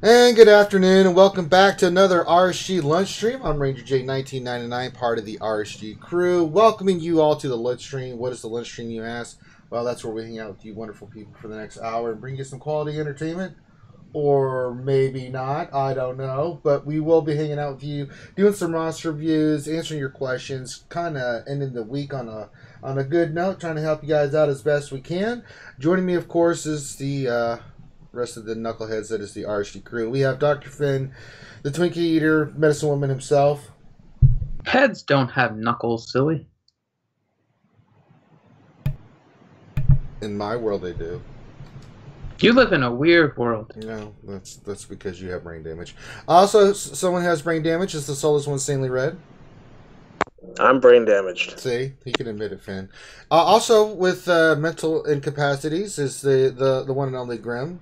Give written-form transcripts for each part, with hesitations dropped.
And good afternoon, and welcome back to another RSG Lunch Stream. I'm Ranger J 1999, part of the RSG crew, welcoming you all to the lunch stream. What is the lunch stream, you ask? Well, that's where we hang out with you wonderful people for the next hour and bring you some quality entertainment. Or maybe not, I don't know. But we will be hanging out with you, doing some roster reviews, answering your questions, kind of ending the week on a good note, trying to help you guys out as best we can. Joining me, of course, is the rest of the knuckleheads that is the RSG crew. We have Dr. Finn, the Twinkie Eater, medicine woman himself. Heads don't have knuckles, silly. In my world, they do. You live in a weird world. No, that's because you have brain damage. Also, someone has brain damage. Is the soulless one insanely red? I'm brain damaged. See, he can admit it, Finn. Also, with mental incapacities is the one and only Grim.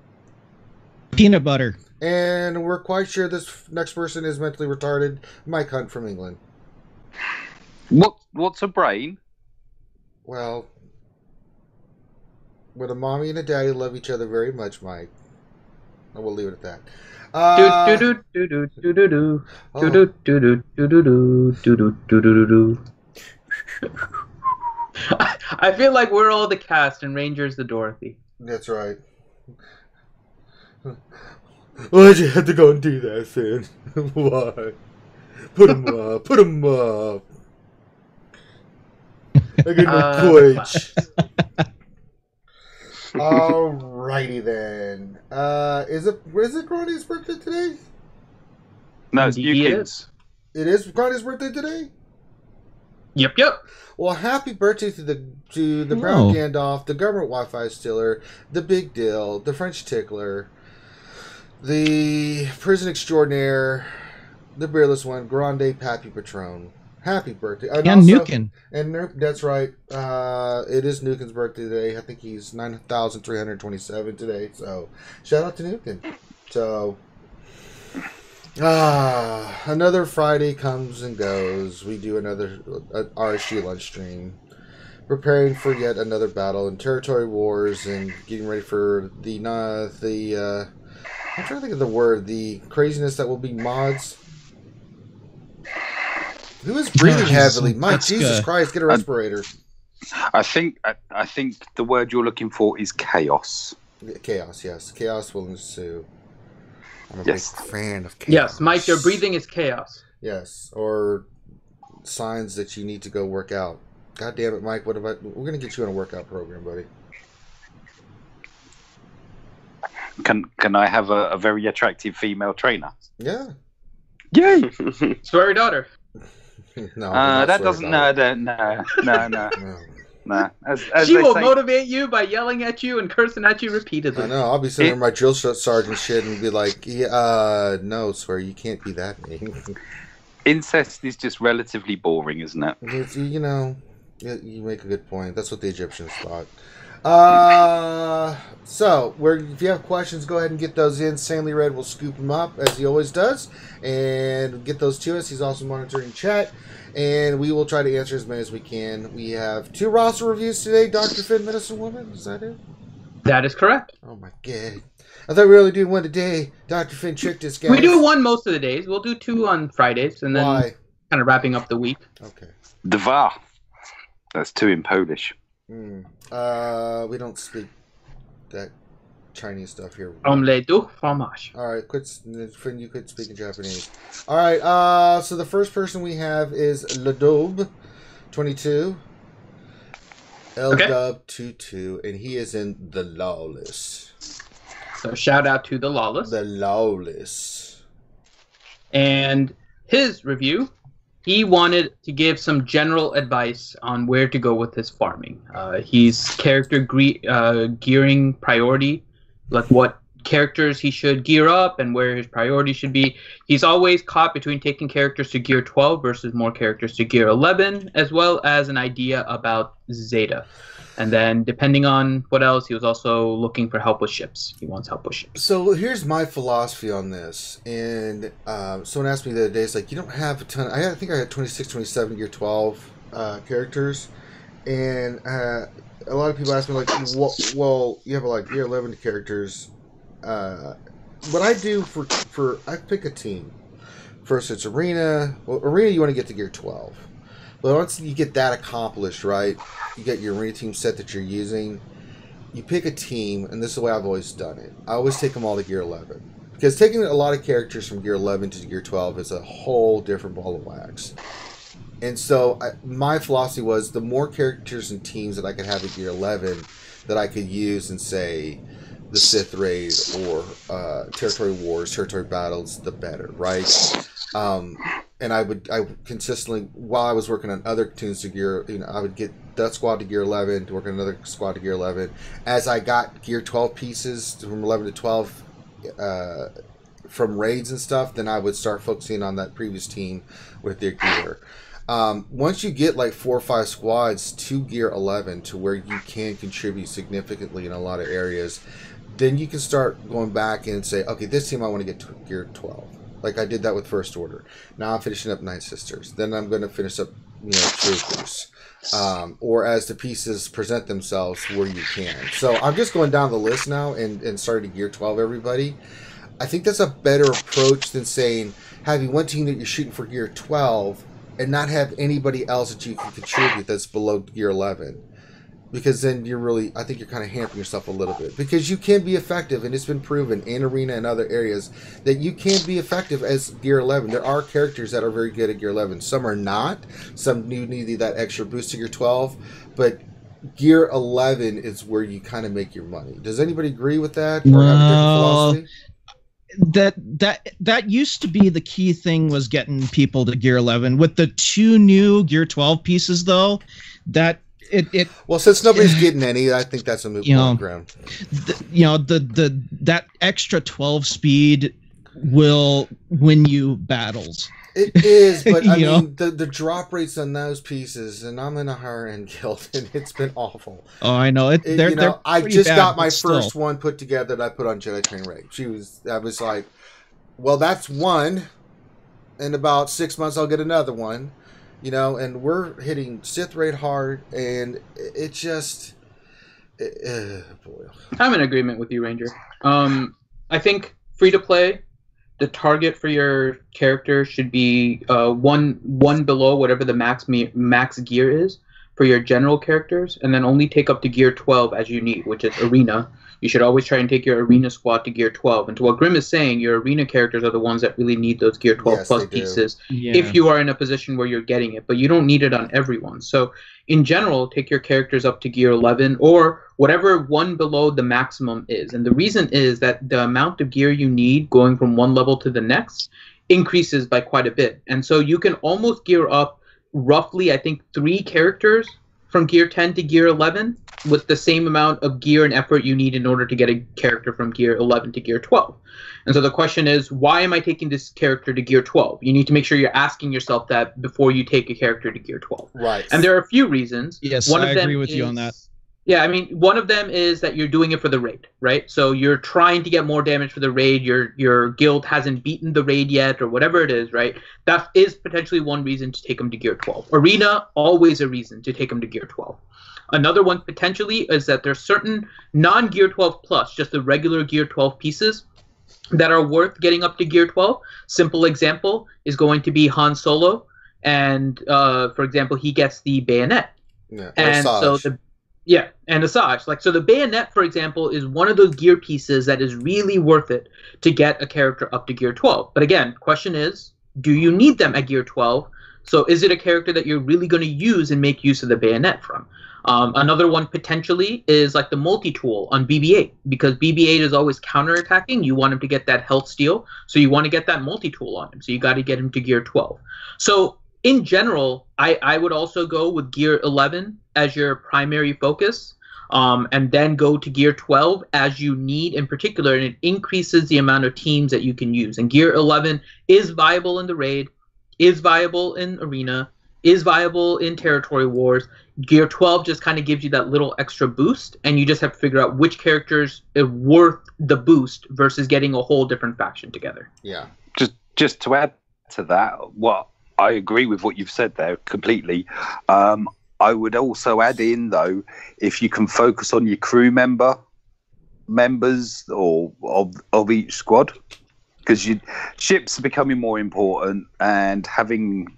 Peanut butter. And we're quite sure this next person is mentally retarded. Mike Hunt from England. What's a brain? Well, when a mommy and a daddy love each other very much, Mike. And we'll leave it at that. I feel like we're all the cast and Ranger's the Dorothy. That's right. Why'd you have to go and do that, Finn? Why? Put him up. Put him up. I get no coach. Alrighty then. Is it Granny's birthday today? No, it's Newkins. It is Granny's birthday today? Yep. Well, happy birthday to the Brown Gandalf, the government Wi-Fi stealer, the Big Dill, the French Tickler, the prison extraordinaire, the beerless one, Grande Pappy Patron. Happy birthday. And also, Nukin. And that's right. It is Nukin's birthday today. I think he's 9,327 today. So, shout out to Nukin. So, another Friday comes and goes. We do another RSG lunch stream. Preparing for yet another battle in territory wars and getting ready for the I'm trying to think of the word. The craziness that will be mods. Who is breathing heavily? My Jesus Christ! Get a respirator. I think the word you're looking for is chaos. Chaos, yes. Chaos will ensue. I'm a big fan of chaos. Yes, Mike, your breathing is chaos. Yes, or signs that you need to go work out. God damn it, Mike! We're gonna get you on a workout program, buddy. Can I have a very attractive female trainer? Yeah. Yay! Swear daughter. No, that doesn't. No. She will motivate you by yelling at you and cursing at you repeatedly. I know. I'll be sitting there in my drill sergeant shit and be like, no, swear, you can't be that mean. Incest is just relatively boring, isn't it? It's, you make a good point. That's what the Egyptians thought. So if you have questions, go ahead and get those in. Stanley Red will scoop them up as he always does and get those to us. He's also monitoring chat, and we will try to answer as many as we can. We have 2 roster reviews today. Dr. Finn, Medicine Woman, is that it? That is correct. Oh my god! I thought we were only doing one today. Dr. Finn tricked us, guys. We do one most of the days. We'll do 2 on Fridays, and then kind of wrapping up the week. Okay. Dwa. That's 2 in Polish. We don't speak that Chinese stuff here. Omelette du fromage. Alright, Finn, you could speak in Japanese. Alright, so the first person we have is Dobe 22. Dub 22, and he is in The Lawless. So shout out to The Lawless. The Lawless. And his review, he wanted to give some general advice on where to go with his farming. He's character gearing priority, like what characters he should gear up and where his priority should be. He's always caught between taking characters to gear 12 versus more characters to gear 11, as well as an idea about Zeta. And then, depending on what else, he was also looking for help with ships. He wants help with ships. So here's my philosophy on this. And someone asked me the other day, it's like, you don't have a ton. I think I had 26, 27, year 12 characters. And a lot of people ask me, like, well, you have like year 11 characters. what I do for I pick a team. First, it's arena. Well, arena you want to get to gear 12, but once you get that accomplished, right? You get your arena team set that you're using. You pick a team, and this is the way I've always done it. I always take them all to gear 11 because taking a lot of characters from gear 11 to gear 12 is a whole different ball of wax. And so my philosophy was the more characters and teams that I could have at gear 11 that I could use in, say, the Sith Raid or Territory Wars, Territory Battles, the better, right? And I consistently, while I was working on other tunes to gear, I would get that squad to gear 11, to work on another squad to gear 11. As I got gear 12 pieces from 11 to 12 from raids and stuff, then I would start focusing on that previous team with their gear. Once you get like 4 or 5 squads to gear 11 to where you can contribute significantly in a lot of areas, then you can start going back and say, okay, this team I want to get to gear 12. Like I did that with First Order. Now I'm finishing up Night Sisters. Then I'm going to finish up, Troopers. Or as the pieces present themselves where you can. So I'm just going down the list now and starting to gear 12 everybody. I think that's a better approach than saying having one team that you're shooting for gear 12 and not have anybody else that you can contribute that's below gear 11. Because then I think you're kind of hampering yourself a little bit. Because you can be effective, and it's been proven in Arena and other areas, that you can be effective as gear 11. There are characters that are very good at gear 11. Some are not. Some need that extra boost to gear 12. But gear 11 is where you kind of make your money. Does anybody agree with that? Or have a different philosophy? That used to be the key thing, was getting people to gear 11. With the 2 new gear 12 pieces, though, well, since nobody's getting any, I think that's a moot ground. That extra 12 speed will win you battles. It is, but I mean, the drop rates on those pieces, and I'm in a higher end guild, and it's been awful. Oh, I know. I just got my first one put together that I put on Jedi Train Raid. I was like, well, that's one. In about 6 months, I'll get another one. And we're hitting Sith Raid hard, and it just... boy. I'm in agreement with you, Ranger. I think free-to-play, the target for your character should be one below whatever the max gear is for your general characters, and then only take up to gear 12 as you need, which is Arena. You should always try and take your Arena squad to gear 12. And to what Grim is saying, your Arena characters are the ones that really need those gear 12 plus pieces if you are in a position where you're getting it. But you don't need it on everyone. So in general, take your characters up to gear 11 or whatever one below the maximum is. And the reason is that the amount of gear you need going from one level to the next increases by quite a bit. And so you can almost gear up roughly, I think, 3 characters from gear 10 to gear 11 with the same amount of gear and effort you need in order to get a character from gear 11 to gear 12. And so the question is, why am I taking this character to gear 12? You need to make sure you're asking yourself that before you take a character to gear 12. Right. And there are a few reasons. Yes, I agree with you on that. Yeah, I mean, one of them is that you're doing it for the raid, right? So you're trying to get more damage for the raid. Your guild hasn't beaten the raid yet, or whatever it is, right? That is potentially one reason to take them to gear 12. Arena, always a reason to take them to gear 12. Another one potentially is that there's certain non-gear 12 plus, just the regular gear 12 pieces that are worth getting up to gear 12. Simple example is going to be Han Solo, and for example, he gets the bayonet. Yeah, and so and Asajj. So the bayonet, for example, is one of those gear pieces that is really worth it to get a character up to gear 12. But again, question is, do you need them at gear 12? So is it a character that you're really going to use and make use of the bayonet from? Another one potentially is like the multi-tool on BB-8, because BB-8 is always counterattacking. You want him to get that health steal, so you want to get that multi-tool on him. So you got to get him to gear 12. So in general, I would also go with gear 11 as your primary focus, and then go to gear 12 as you need in particular, and it increases the amount of teams that you can use. And gear 11 is viable in the raid, is viable in arena, is viable in territory wars. Gear 12 just kind of gives you that little extra boost, and you just have to figure out which characters are worth the boost versus getting a whole different faction together. Yeah. Just to add to that, I agree with what you've said there completely. I would also add in, though, if you can focus on your crew member members or of each squad, because ships are becoming more important, and having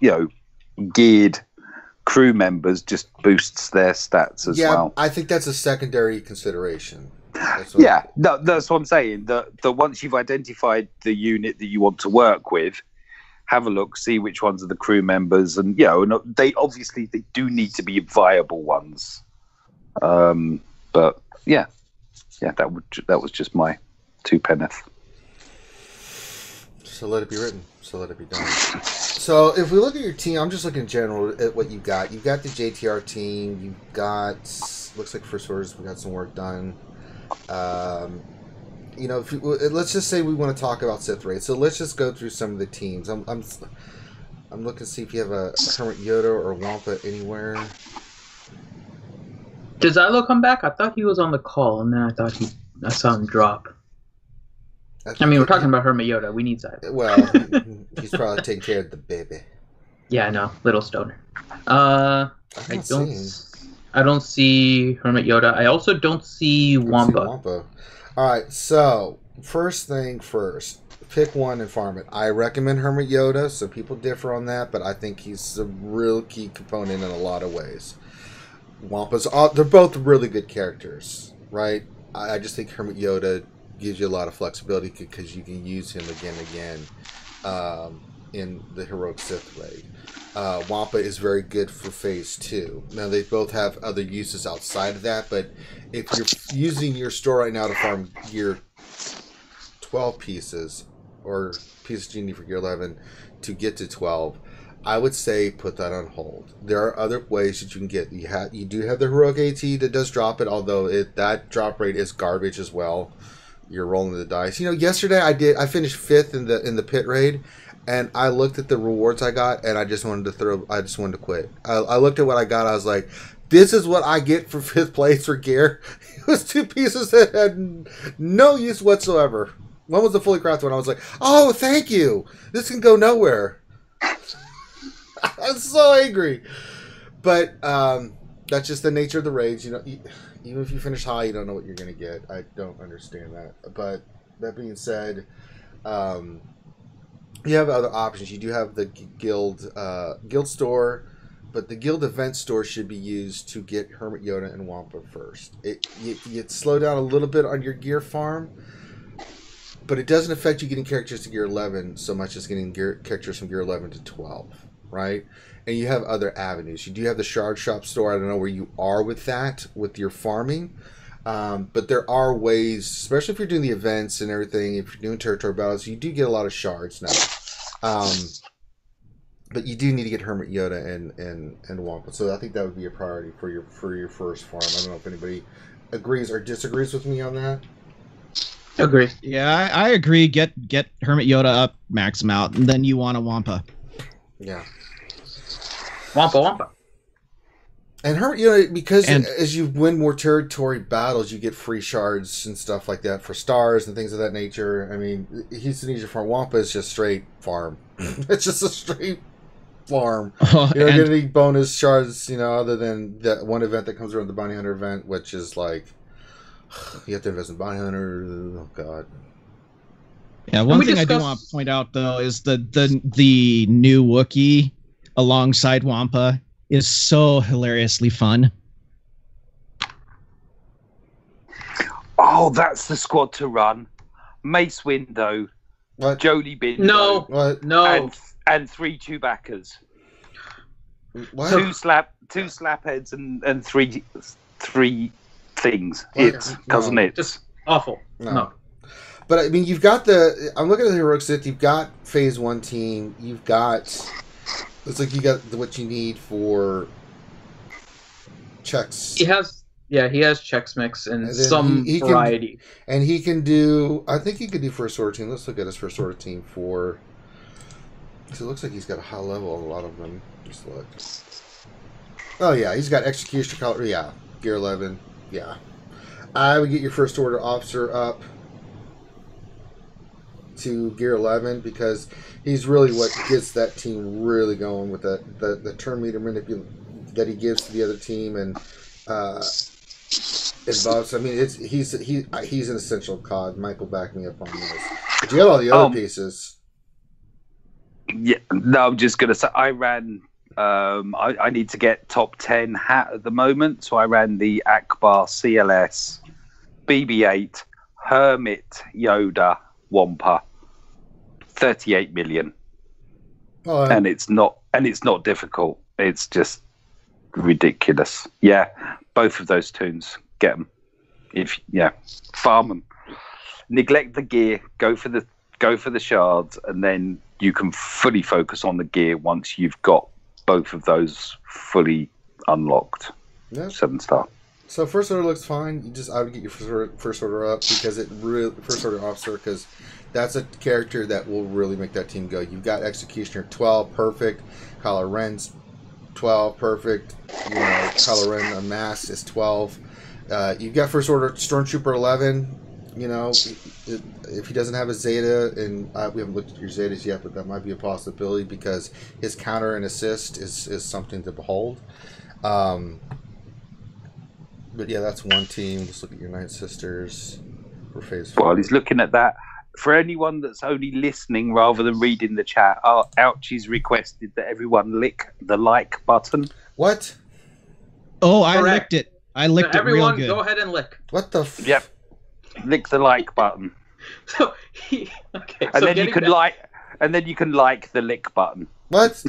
geared crew members just boosts their stats as well. I think that's a secondary consideration. That's what I'm saying. That once you've identified the unit that you want to work with, have a look, see which ones are the crew members, and and they do need to be viable ones. But that was just my 2 penneth. So let it be written. So let it be done. So if we look at your team, I'm just looking in general at what you've got. You've got the JTR team. You've got, looks like first orders, we got some work done. Let's just say we want to talk about Sith Raid. So let's just go through some of the teams. I'm looking to see if you have a Hermit Yoda or Wampa anywhere. Did Zylo come back? I thought he was on the call, and then I saw him drop. We're talking about Hermit Yoda. We need Zylo. Well, he's probably taking care of the baby. Yeah, I know. Little stoner. I don't see Hermit Yoda. I also don't see Wampa. All right, so first thing first, pick one and farm it. I recommend Hermit Yoda, so people differ on that, but I think he's a real key component in a lot of ways. Wampa's, they're both really good characters, right? I just think Hermit Yoda gives you a lot of flexibility because you can use him again and again in the Heroic Sith Raid. Wampa is very good for Phase 2. Now, they both have other uses outside of that, but if you're using your store right now to farm Gear 12 pieces, or pieces you need for Gear 11 to get to 12, I would say put that on hold. There are other ways that you can get. You do have the Heroic AT that does drop it, although that drop rate is garbage as well. You're rolling the dice. Yesterday I finished 5th in the pit raid, and I looked at the rewards I got, and I just wanted to quit. I looked at what I got. I was like, this is what I get for 5th place for gear. It was 2 pieces that had no use whatsoever. One was the fully crafted one. I was like, oh, thank you. This can go nowhere. I'm so angry. But that's just the nature of the raids. Even if you finish high, you don't know what you're going to get. I don't understand that. But that being said, you have other options. You do have the guild store, but the guild event store should be used to get Hermit Yoda and Wampa first. You slow down a little bit on your gear farm, but it doesn't affect you getting characters to Gear 11 so much as getting characters from Gear 11 to 12, right? And you have other avenues. You do have the Shard Shop store. I don't know where you are with that, with your farming. But there are ways, especially if you're doing the events and everything, if you're doing territory battles, you do get a lot of shards now. But you do need to get Hermit Yoda and Wampa. So I think that would be a priority for your first farm. I don't know if anybody agrees or disagrees with me on that. Agree. Yeah, I agree. Get Hermit Yoda up, max him out, and then you want a Wampa. Yeah. Wampa. And Hermit, because as you win more territory battles, you get free shards and stuff like that for stars and things of that nature. I mean, he's an easier farm. Wampa is just straight farm. It's just a straight farm. You don't get any bonus shards, other than that one event that comes around, the Bounty Hunter event, which is like, you have to invest in Bounty Hunter. Oh, God. Yeah, one thing I do want to point out, though, is the new Wookiee alongside Wampa is so hilariously fun. Oh, that's the squad to run. Mace Windu, Jolie Bindo, no, and 3 Chewbaccas. What? Two slapheads and three things. Cousin It. Just awful. No. But I mean, you've got I'm looking at the Heroic Sith. You've got Phase 1 team. You've got. It's like you got what you need for checks. He has Chex Mix and some variety. And he can do. I think he could do first order team. Let's look at his first order team for. Because it looks like he's got a high level on a lot of them. Just look. Oh yeah, he's got execution color. Yeah, Gear 11. Yeah, I would get your first order officer up to Gear 11 because he's really what gets that team really going with the turn meter that he gives to the other team, and It's Bob's. I mean, he's an essential cog. Michael, back me up on this. But you got all the other pieces. Yeah, no, I'm just gonna say I ran. I need to get top 10 hat at the moment, so I ran the Akbar CLS, BB-8, Hermit, Yoda, Wampa, 38 million, and it's not difficult. It's just ridiculous. Yeah, both of those tunes, get them. Farm them. Neglect the gear. Go for the shards, and then you can fully focus on the gear once you've got both of those fully unlocked. Yeah. 7-star. So first order looks fine. I would get your first order up because first order officer, because that's a character that will really make that team go. You've got Executioner 12, perfect. Kylo Ren's 12, perfect. Kylo Ren unmasked is 12. You've got first order Stormtrooper 11. If he doesn't have a Zeta, and we haven't looked at your Zetas yet, but that might be a possibility because his counter and assist is something to behold. But yeah, that's one team. Let's look at your Night Sisters for phase 4. While he's looking at that, for anyone that's only listening rather than reading the chat, Ouchie's requested that everyone lick the like button. What? Oh, I licked it. I licked it real good. Everyone, go ahead and lick. What the? Yep. Lick the like button. So then you can like the lick button. What?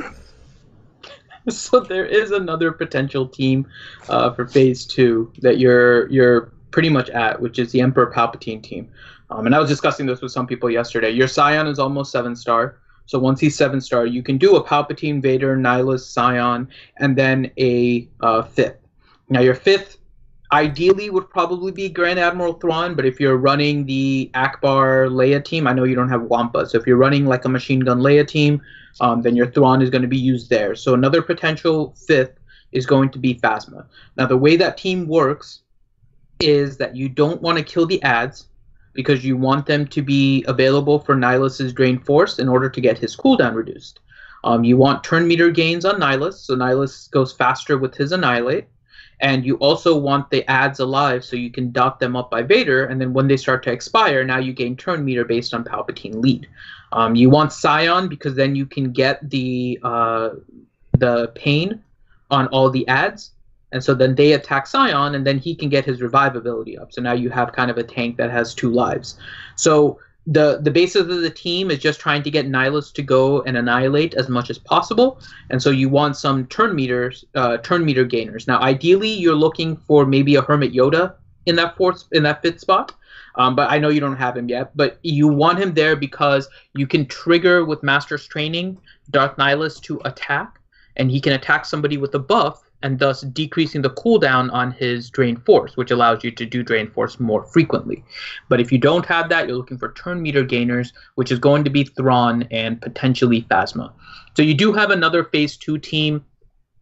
So there is another potential team for phase 2 that you're pretty much at, which is the Emperor Palpatine team. And I was discussing this with some people yesterday. Your Scion is almost 7-star. So once he's 7-star, you can do a Palpatine, Vader, Nihilus, Scion, and then a 5th. Now your 5th ideally would probably be Grand Admiral Thrawn, but if you're running the Akbar Leia team, I know you don't have Wampa, so if you're running like a Machine Gun Leia team, then your Thrawn is going to be used there. So another potential 5th is going to be Phasma. Now the way that team works is that you don't want to kill the ads because you want them to be available for Nihilus's Drain Force in order to get his cooldown reduced. You want turn meter gains on Nihilus, so Nihilus goes faster with his Annihilate. And you also want the ads alive so you can dot them up by Vader, and then when they start to expire, now you gain turn meter based on Palpatine lead. You want Scion because then you can get the pain on all the ads, and so then they attack Scion, and then he can get his revive ability up. So now you have kind of a tank that has 2 lives. So the basis of the team is just trying to get Nihilus to go and annihilate as much as possible, and so you want some turn meter gainers. Now, ideally, you're looking for maybe a Hermit Yoda in that 5th spot, but I know you don't have him yet. But you want him there because you can trigger with Master's Training Darth Nihilus to attack, and he can attack somebody with a buff, and thus decreasing the cooldown on his Drain Force, which allows you to do Drain Force more frequently. But if you don't have that, you're looking for turn meter gainers, which is going to be Thrawn and potentially Phasma. So you do have another phase 2 team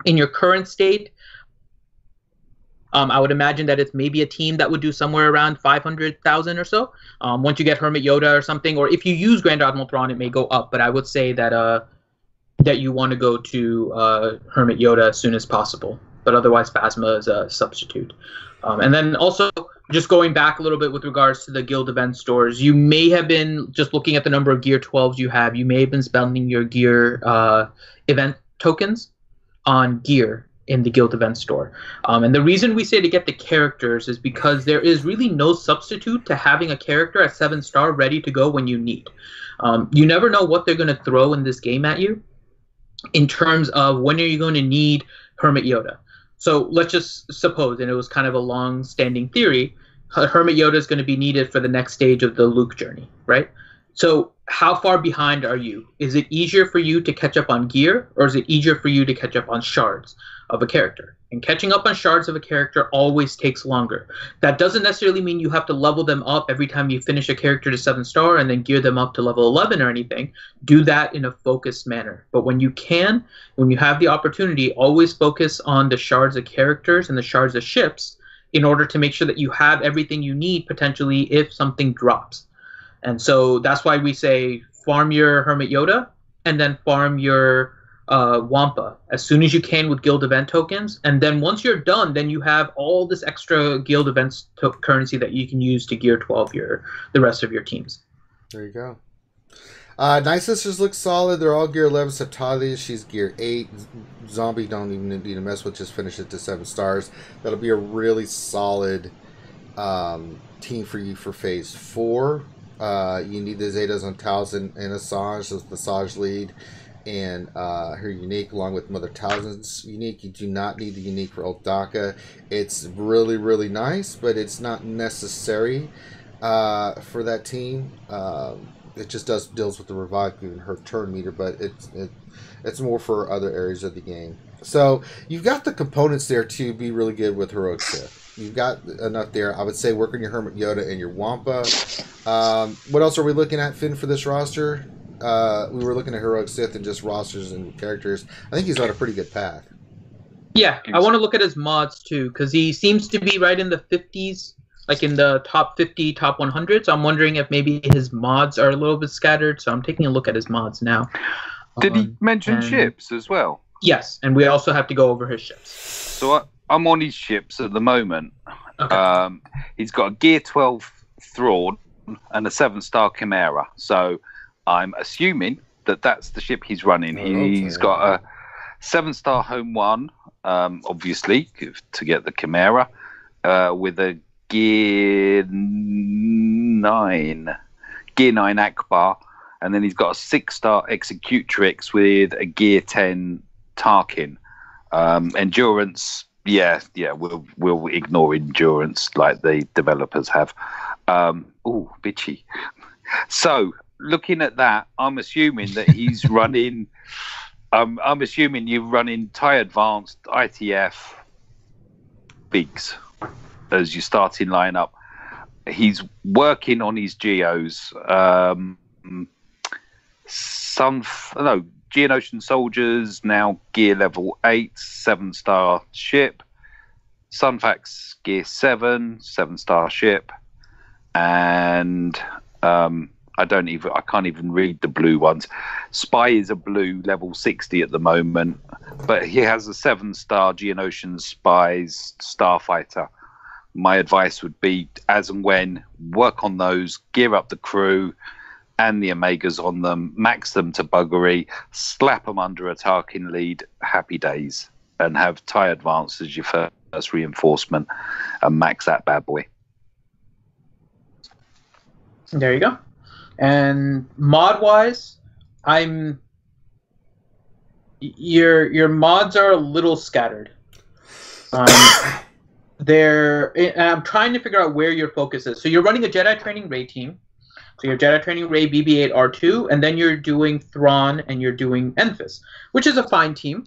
in your current state. I would imagine that it's maybe a team that would do somewhere around 500,000 or so. Once you get Hermit Yoda or something, or if you use Grand Admiral Thrawn, it may go up. But I would say that that you want to go to Hermit Yoda as soon as possible. But otherwise, Phasma is a substitute. And then also, just going back a little bit with regards to the Guild event stores, you may have been, just looking at the number of Gear 12s you have, you may have been spending your Gear event tokens on gear in the Guild event store. And the reason we say to get the characters is because there is really no substitute to having a character at 7-star ready to go when you need. You never know what they're going to throw in this game at you in terms of when are you going to need Hermit Yoda. So let's just suppose, and it was kind of a long-standing theory, Hermit Yoda is going to be needed for the next stage of the Luke journey, right? So how far behind are you? Is it easier for you to catch up on gear, or is it easier for you to catch up on shards of a character? And catching up on shards of a character always takes longer. That doesn't necessarily mean you have to level them up every time you finish a character to 7-star and then gear them up to level 11 or anything. Do that in a focused manner. But when you can, when you have the opportunity, always focus on the shards of characters and the shards of ships in order to make sure that you have everything you need potentially if something drops. And so that's why we say farm your Hermit Yoda and then farm your Wampa as soon as you can with guild event tokens, and then once you're done, then you have all this extra guild events currency that you can use to gear 12 the rest of your teams. There you go. Night Sisters look solid. They're all gear 11 except Talia. She's gear 8. Zombie don't even need to mess with. Just finish it to 7 stars. That'll be a really solid team for you for phase 4. You need the Zetas on Talzin and Asajj as the Asajj lead, and her unique along with Mother Talzin's unique. You do not need the unique for Oldaka. It's really, really nice, but it's not necessary for that team. It just deals with the revive and her turn meter, but it's more for other areas of the game. So you've got the components there to be really good with Heroic Sith. You've got enough there. I would say work on your Hermit Yoda and your Wampa. What else are we looking at, Finn, for this roster? We were looking at Heroic Sith and just rosters and characters. I think he's on a pretty good path. Yeah, I want to look at his mods too, because he seems to be right in the 50s. Like in the top 50, top 100. So I'm wondering if maybe his mods are a little bit scattered. So I'm taking a look at his mods now. Did he mention ships as well? Yes, and we also have to go over his ships. So I'm on his ships at the moment. Okay. He's got a gear 12 Thrawn and a 7-star Chimera. So I'm assuming that that's the ship he's running. He's got a 7-star Home 1, obviously, to get the Chimera, with a Gear 9 Akbar, and then he's got a 6-star Executrix with a Gear 10 Tarkin. Endurance, we'll ignore endurance like the developers have. Bitchy. So looking at that, I'm assuming that he's running. I'm assuming you're running TIE Advanced, ITF, Bigs as your starting lineup. He's working on his Geos. Geonosian Soldiers now gear level 8, 7-star ship. Sunfax gear 7, 7-star ship. And I can't even read the blue ones. Spy is a blue level 60 at the moment, but he has a 7-star Geonosian Spies Starfighter. My advice would be, as and when, work on those, gear up the crew and the Omegas on them, max them to buggery, slap them under a Tarkin lead, happy days, and have TIE Advance as your first reinforcement and max that bad boy. There you go. And mod-wise, your mods are a little scattered. And I'm trying to figure out where your focus is. So you're running a Jedi Training Ray team. So you're Jedi Training Ray BB-8 R2, and then you're doing Thrawn and you're doing Enfys, which is a fine team.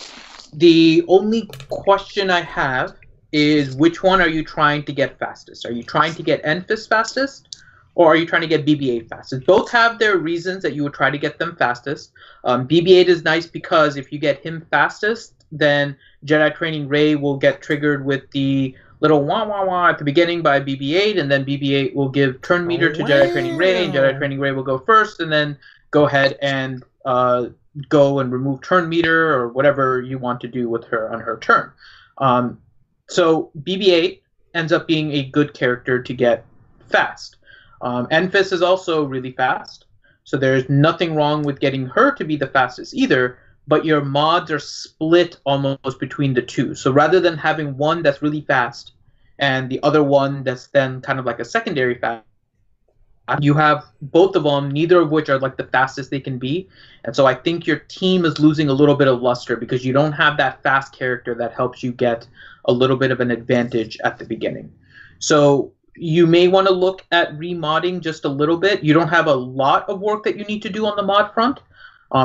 The only question I have is, which one are you trying to get fastest? Are you trying to get Enfys fastest, or are you trying to get BB-8 fastest? Both have their reasons that you would try to get them fastest. BB-8 is nice because if you get him fastest, then Jedi Training Ray will get triggered with the little wah wah wah at the beginning by BB-8, and then BB-8 will give turn meter to Jedi Training Ray, and Jedi Training Ray will go first, and then go ahead and go and remove turn meter or whatever you want to do with her on her turn. So BB-8 ends up being a good character to get fast. Enfys is also really fast, so there's nothing wrong with getting her to be the fastest either, but your mods are split almost between the two. So rather than having one that's really fast and the other one that's then kind of like a secondary fast, you have both of them, neither of which are like the fastest they can be. And so I think your team is losing a little bit of luster because you don't have that fast character that helps you get a little bit of an advantage at the beginning. So you may want to look at remodding just a little bit. You don't have a lot of work that you need to do on the mod front.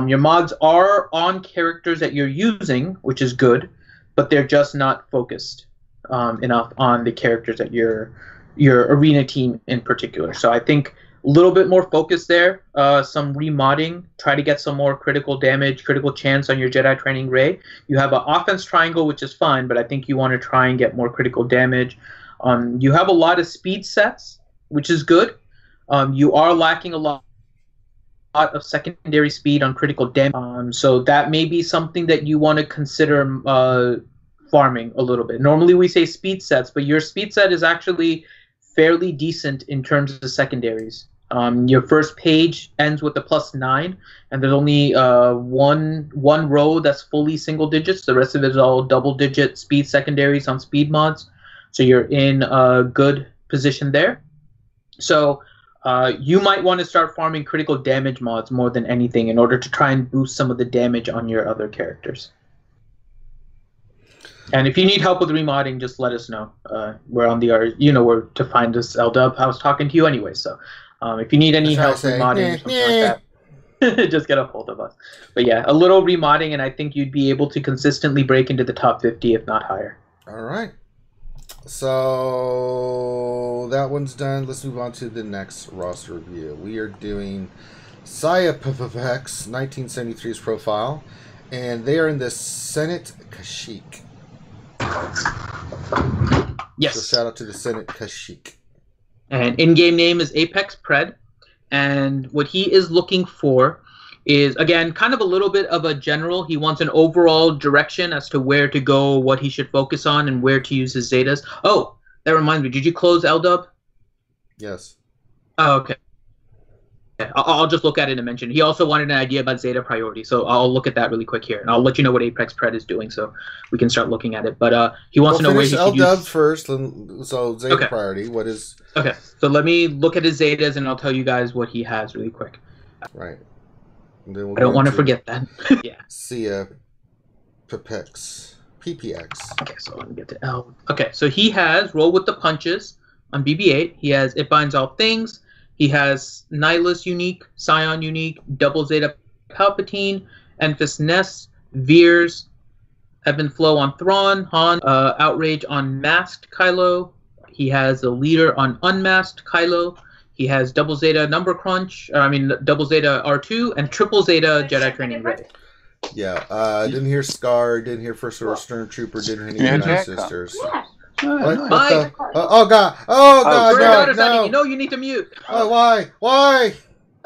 Your mods are on characters that you're using, which is good, but they're just not focused enough on the characters that your arena team in particular. So I think a little bit more focus there, some remodding, try to get some more critical damage, critical chance on your Jedi Training Ray. You have an offense triangle, which is fine, but I think you want to try and get more critical damage. You have a lot of speed sets, which is good. You are lacking a lot of secondary speed on critical damage. So that may be something that you want to consider farming a little bit. Normally we say speed sets, but your speed set is actually fairly decent in terms of secondaries. Your first page ends with a +9, and there's only one row that's fully single digits. The rest of it is all double-digit speed secondaries on speed mods. So you're in a good position there. So you might want to start farming critical damage mods more than anything in order to try and boost some of the damage on your other characters. And if you need help with remodding, just let us know. We're on the you know where to find us, LDub. I was talking to you anyway, so if you need any help remodding or something like that, just get a hold of us. But yeah, a little remodding, and I think you'd be able to consistently break into the top 50, if not higher. All right. So that one's done. Let's move on to the next roster review. We are doing Saya Pavek's 1973's profile, and they are in the Senate Kashyyyk. Yes. So shout out to the Senate Kashyyyk. And in-game name is Apex Pred, and what he is looking for is, again, kind of a little bit of a general. He wants an overall direction as to where to go, what he should focus on, and where to use his Zetas. Oh, that reminds me. Did you close LDub? Yes. Oh, okay. I'll just look at it and mention. He also wanted an idea about Zeta priority, so I'll look at that really quick here, and I'll let you know what Apex Pred is doing, so we can start looking at it. But he wants to know where he should use LDub first. So Zeta priority. What is? Okay, so let me look at his Zetas, and I'll tell you guys what he has really quick. Right. I don't want to forget that. Yeah. Sia PPX. Okay, so let me get to L. Okay, so he has Roll with the Punches on BB-8. He has It Binds All Things. He has Nihilus unique, Scion unique, Double Zeta Palpatine, Enfys Nest, Veers, Ebb and Flow on Thrawn, Han, Outrage on Masked Kylo. He has a Leader on Unmasked Kylo. He has Double Zeta Double Zeta R2, and Triple Zeta Jedi Training Rey. Yeah, didn't hear Scar, didn't hear First Order Stormtrooper, didn't hear any Night Sisters. What the? Oh God! Oh God! No! You know you need to mute. Oh, why? Why?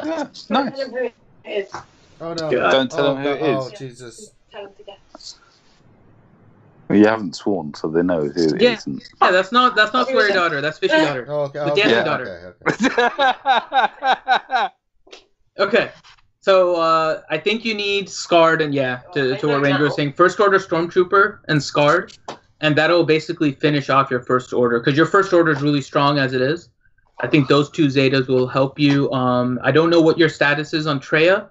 Yeah, nice. Oh no! Don't tell them who it is. Oh Jesus! Well, you haven't sworn, so they know who it is. Yeah, that's not sweary daughter. That's fishy daughter. Oh, okay. The dancing daughter. Okay. So I think you need Scarred and to what Ranger was saying. First Order Stormtrooper and Scarred, and that'll basically finish off your First Order, because your First Order is really strong as it is. I think those two Zetas will help you. I don't know what your status is on Traya.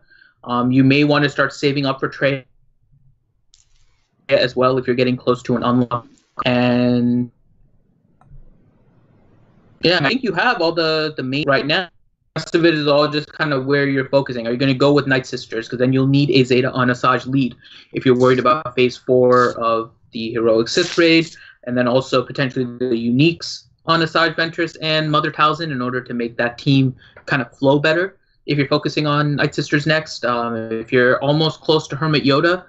You may want to start saving up for Traya as well if you're getting close to an unlock. And yeah, I think you have all the main right now. The rest of it is all just kind of where you're focusing. Are you going to go with Night Sisters? Because then you'll need a Zeta on Asajj lead if you're worried about Phase 4 of the Heroic Sith Raid, and then also potentially the Uniques on Asajj Ventress and Mother Talzin in order to make that team kind of flow better. If you're focusing on Night Sisters next, if you're almost close to Hermit Yoda,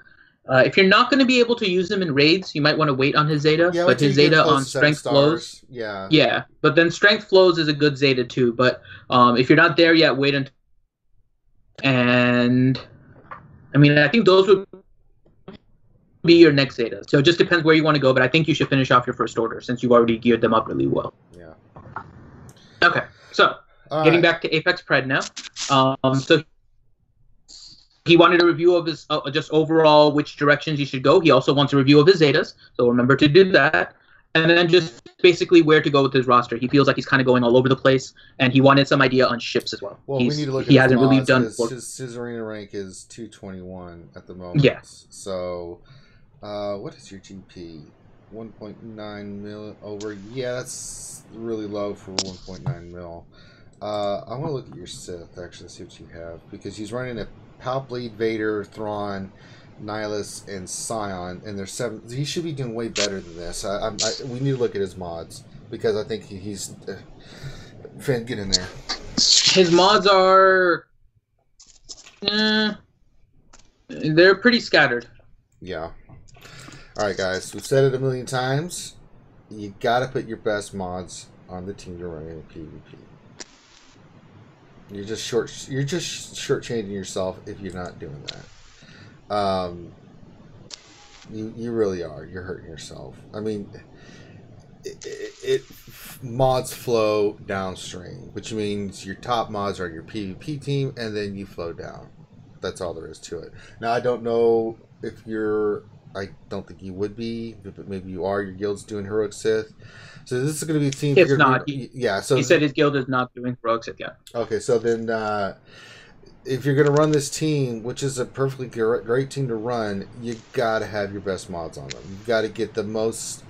if you're not going to be able to use him in raids, you might want to wait on his Zeta. Yeah, but his Zeta on Strength Flows. Yeah. Yeah, but then Strength Flows is a good Zeta too. But if you're not there yet, wait until. And I mean, I think those would be your next Zeta. So it just depends where you want to go. But I think you should finish off your First Order since you've already geared them up really well. Yeah. Okay, so getting back to Apex Pred now. So he wanted a review of his just overall which directions you should go. He also wants a review of his Zetas, so remember to do that. And then just basically where to go with his roster. He feels like he's kind of going all over the place, and he wanted some idea on ships as well. Well, we need to look at he hasn't really done. His arena rank is 221 at the moment. Yeah. So, what is your GP? 1.9 mil over. Yeah, that's really low for 1.9 mil. I want to look at your Sith, actually, see what you have, because he's running a Palplead, Vader, Thrawn, Nihilus, and Scion, and there's 7. He should be doing way better than this. We need to look at his mods, because I think he's... Finn, get in there. His mods are... they're pretty scattered. Yeah. Alright, guys, we've said it a million times. You gotta put your best mods on the team you're running in PvP. You're just shortchanging yourself if you're not doing that. You really are. You're hurting yourself. I mean, mods flow downstream, which means your top mods are your PvP team, and then you flow down. That's all there is to it. Now, I don't know if you're. I don't think you would be, but maybe you are. Your guild's doing Heroic Sith. So this is going to be a team. It's not. So he said his guild is not doing Heroic Sith yet. Okay, so then if you're going to run this team, which is a perfectly great team to run, you got to have your best mods on them. You've got to get the most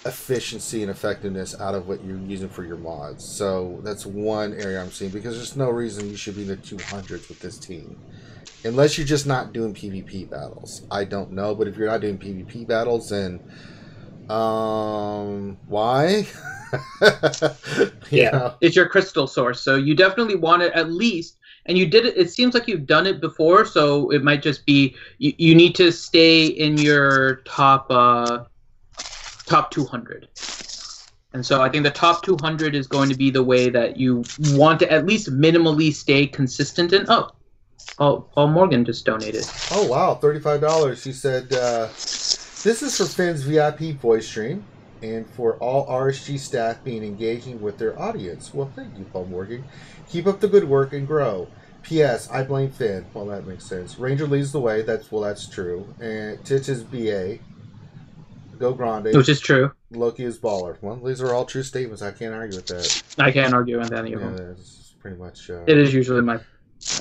efficiency and effectiveness out of what you're using for your mods. So that's one area I'm seeing, because there's no reason you should be in the 200s with this team. Unless you're just not doing PvP battles. I don't know, but if you're not doing PvP battles, then why? Yeah, it's your crystal source, so you definitely want it at least. And you did it. It seems like you've done it before, so it might just be you need to stay in your top 200. And so I think the top 200 is going to be the way that you want to at least minimally stay consistent. And Paul Morgan just donated. Oh wow, $35. He said, "This is for Finn's VIP voice stream, and for all RSG staff being engaging with their audience." Well, thank you, Paul Morgan. Keep up the good work and grow. P.S. I blame Finn. Well, that makes sense. Ranger leads the way. That's true. And Titch is BA. Go Grande. Which is true. Loki is baller. Well, these are all true statements. I can't argue with that. I can't argue with any of them. Yeah, it's pretty much. It is usually my.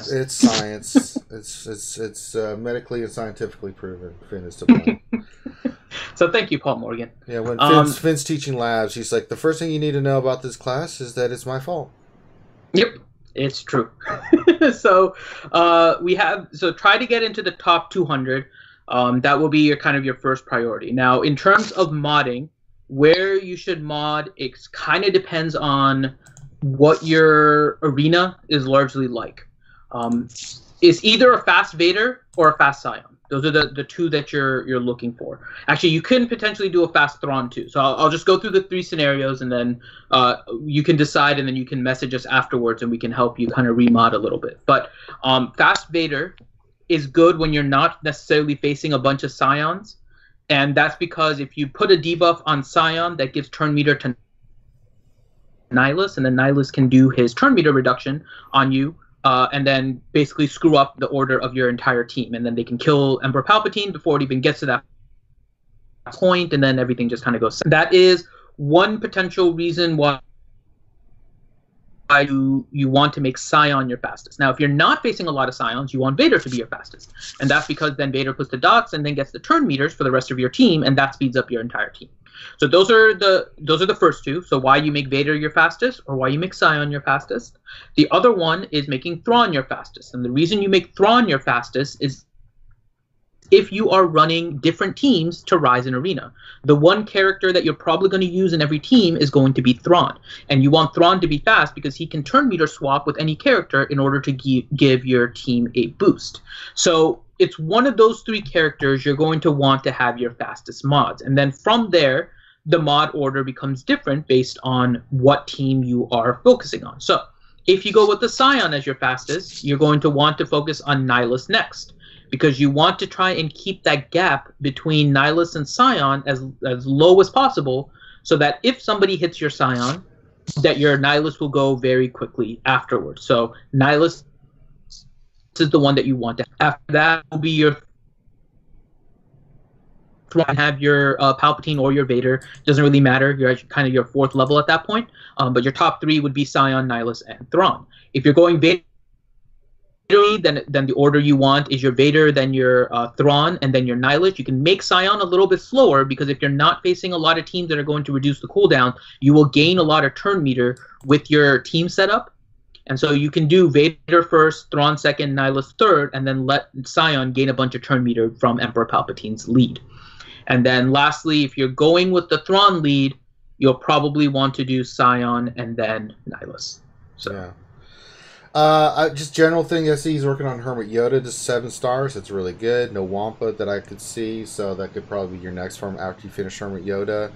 It's science. it's medically and scientifically proven. Finn is to blame. So thank you, Paul Morgan. Yeah, when Finn's teaching labs, he's like, the first thing you need to know about this class is that it's my fault. Yep, it's true. So try to get into the top 200. That will be your first priority. Now, in terms of modding, where you should mod, it kind of depends on what your arena is largely like. It's either a fast Vader or a fast Scion. Those are the two that you're looking for. Actually, you can potentially do a fast Thrawn too. So I'll just go through the 3 scenarios, and then you can decide, and then you can message us afterwards, and we can help you kind of remod a little bit. But fast Vader is good when you're not necessarily facing a bunch of Scions, and that's because if you put a debuff on Scion, that gives turn meter to Nihilus, and then Nihilus can do his turn meter reduction on you. And then basically screw up the order of your entire team. And then they can kill Emperor Palpatine before it even gets to that point, and then everything just kind of goes. That is one potential reason why you want to make Scion your fastest. Now, if you're not facing a lot of Scions, you want Vader to be your fastest. And that's because then Vader puts the dots and then gets the turn meters for the rest of your team, and that speeds up your entire team. So those are the first two. So why you make Vader your fastest, or why you make Scion your fastest. The other one is making Thrawn your fastest. And the reason you make Thrawn your fastest is if you are running different teams to rise in arena. The one character that you're probably going to use in every team is going to be Thrawn. And you want Thrawn to be fast because he can turn meter swap with any character in order to give your team a boost. So it's one of those 3 characters you're going to want to have your fastest mods. And then from there, the mod order becomes different based on what team you are focusing on. So if you go with the Scion as your fastest, you're going to want to focus on Nihilus next, because you want to try and keep that gap between Nihilus and Scion as low as possible, so that if somebody hits your Scion, that your Nihilus will go very quickly afterwards. So Nihilus is the one that you want to have. After that will be your Thrawn, have your Palpatine or your Vader. Doesn't really matter. You're kind of your 4th level at that point. But your top 3 would be Scion, Nihilus, and Thrawn. If you're going Vader, then the order you want is your Vader, then your Thrawn, and then your Nihilus. You can make Scion a little bit slower, because if you're not facing a lot of teams that are going to reduce the cooldown, you will gain a lot of turn meter with your team setup. And so you can do Vader first, Thrawn second, Nihilus third, and then let Scion gain a bunch of turn meter from Emperor Palpatine's lead. And then lastly, if you're going with the Thrawn lead, you'll probably want to do Scion and then Nihilus. So. Yeah. Just general thing, I see he's working on Hermit Yoda to 7 stars. It's really good. No Wampa that I could see, so that could probably be your next farm after you finish Hermit Yoda.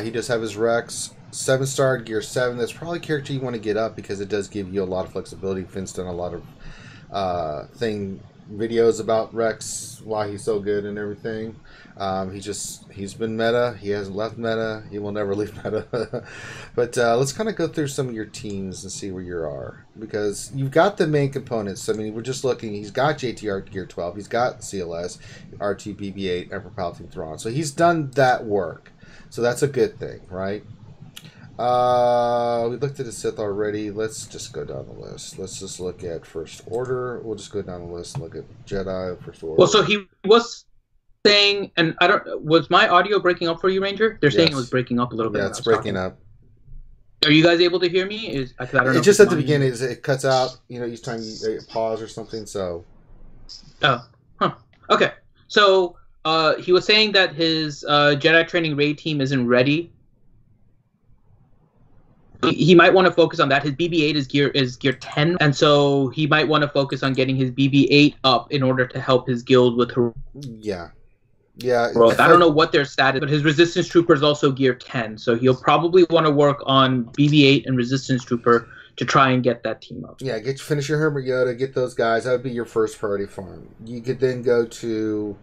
He does have his Rex. 7-star gear 7. That's probably a character you want to get up because it does give you a lot of flexibility. Finn's done a lot of videos about Rex, why he's so good and everything. He's been meta. He hasn't left meta. He will never leave meta. But let's kind of go through some of your teams and see where you are, because you've got the main components. I mean, we're just looking. He's got JTR Gear 12. He's got CLS, R2, BB-8, Emperor Palpatine Thrawn. So he's done that work. So that's a good thing, right? We looked at the Sith already. Let's just go down the list. Let's just look at First Order. We'll just go down the list and look at Jedi, First Order. Well, so he was saying, and I don't, was my audio breaking up for you, Ranger? They're saying it was breaking up a little bit. Yeah, it's breaking up. Are you guys able to hear me? I don't know. It's just at the beginning. It cuts out, each time you pause or something, so. Oh, huh. Okay. So he was saying that his Jedi training raid team isn't ready. He might want to focus on that. His BB-8 is gear 10, and so he might want to focus on getting his BB-8 up in order to help his guild with her. Yeah. Well, I don't know what their status, but his Resistance Trooper is also gear 10, so he'll probably want to work on BB-8 and Resistance Trooper to try and get that team up. Yeah, finish your Hermit Yoda, get those guys. That would be your first priority farm. You could then go to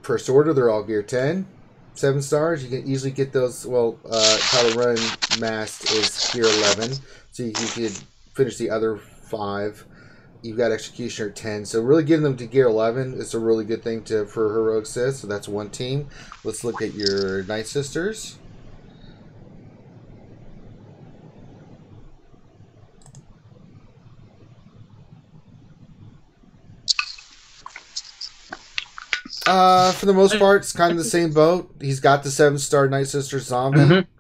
First Order. They're all gear 10. 7 stars, you can easily get those. Well, Kylo Ren Mast is gear 11, so you could finish the other 5. You've got Executioner 10, so really getting them to gear 11 is a really good thing for Heroic Sith. So that's one team. Let's look at your Night Sisters. For the most part, it's kind of the same boat. He's got the 7-star Night Sister Zombie. Mm-hmm.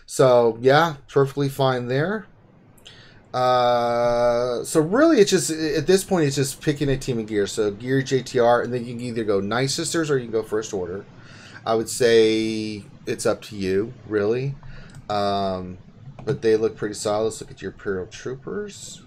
So, yeah, perfectly fine there. So, really, it's just, at this point, it's just picking a team of gear. So, gear JTR, and then you can either go Night Sisters or you can go First Order. I would say it's up to you, really. But they look pretty solid. Let's look at your Imperial Troopers.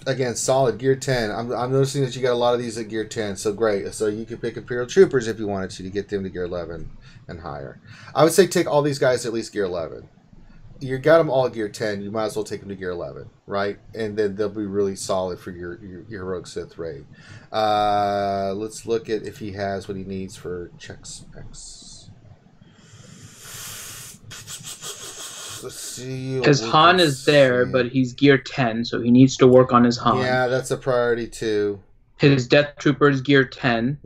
Again, solid gear 10. I'm noticing that you got a lot of these at gear 10, so great. So you could pick Imperial Troopers if you wanted to get them to gear 11 and higher. I would say take all these guys to at least gear 11. You got them all gear 10. You might as well take them to gear 11, right? And then they'll be really solid for your Rogue Sith raid. Let's look at if he has what he needs for check specs. Let's see. Because Han is there, but he's gear 10, so he needs to work on his Han. Yeah, that's a priority too. His Death Trooper is gear 10,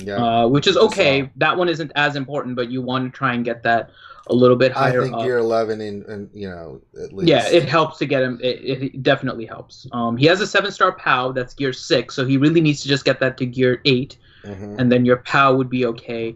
which is okay. That one isn't as important, but you want to try and get that a little bit higher. I think gear 11 and at least. Yeah, it helps to get him. It definitely helps. He has a 7-star POW that's gear 6, so he really needs to just get that to gear 8, and then your POW would be okay.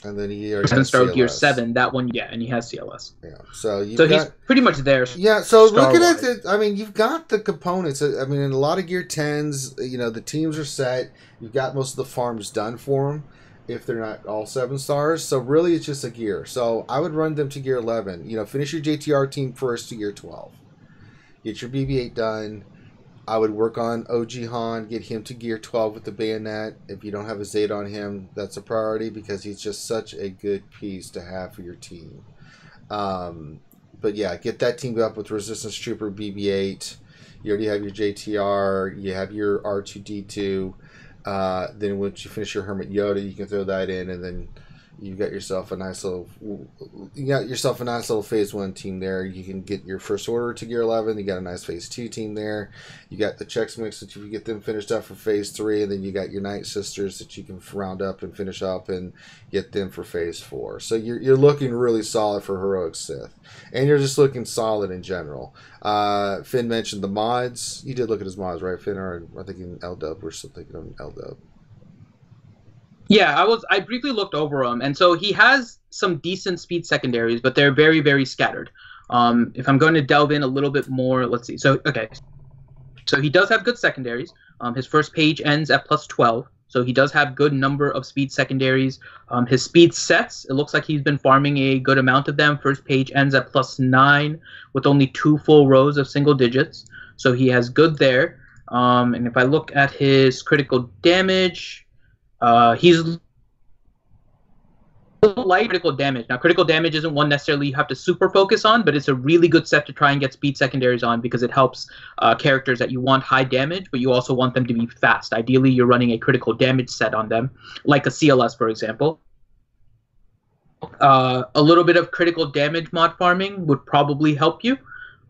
And then he already 7-star gear 7, that one, and he has CLS. Yeah, so he's pretty much there. Yeah, so looking at the, I mean, you've got the components. I mean, in a lot of gear 10s, the teams are set. You've got most of the farms done for them, if they're not all 7 stars. So really, it's just a gear. So I would run them to gear 11. Finish your JTR team first to gear 12. Get your BB-8 done. I would work on OG Han, get him to gear 12 with the bayonet. If you don't have a Zeta on him, that's a priority because he's just such a good piece to have for your team. But yeah, get that team up with Resistance Trooper, BB-8. You already have your JTR. You have your R2-D2. Then once you finish your Hermit Yoda, you can throw that in, and then you got yourself a nice little phase 1 team there. You can get your First Order to gear 11. You got a nice phase 2 team there. You got the Chex Mix that you get them finished up for phase 3, and then you got your Night Sisters that you can round up and finish up and get them for phase 4. So you're looking really solid for Heroic Sith, and you're just looking solid in general. Finn mentioned the mods. You did look at his mods, right, Finn? Or I think in L-Dub, we're still thinking on L-Dub. Yeah, I briefly looked over them, and so he has some decent speed secondaries, but they're very, very scattered. If I'm going to delve in a little bit more, let's see. So he does have good secondaries. His first page ends at +12, so he does have good number of speed secondaries. His speed sets, it looks like he's been farming a good amount of them. First page ends at +9 with only 2 full rows of single digits. So he has good there. And if I look at his critical damage, he's light critical damage. Now, critical damage isn't one necessarily you have to super focus on, but it's a really good set to try and get speed secondaries on because it helps characters that you want high damage, but you also want them to be fast. Ideally, you're running a critical damage set on them, like a CLS, for example. A little bit of critical damage mod farming would probably help you,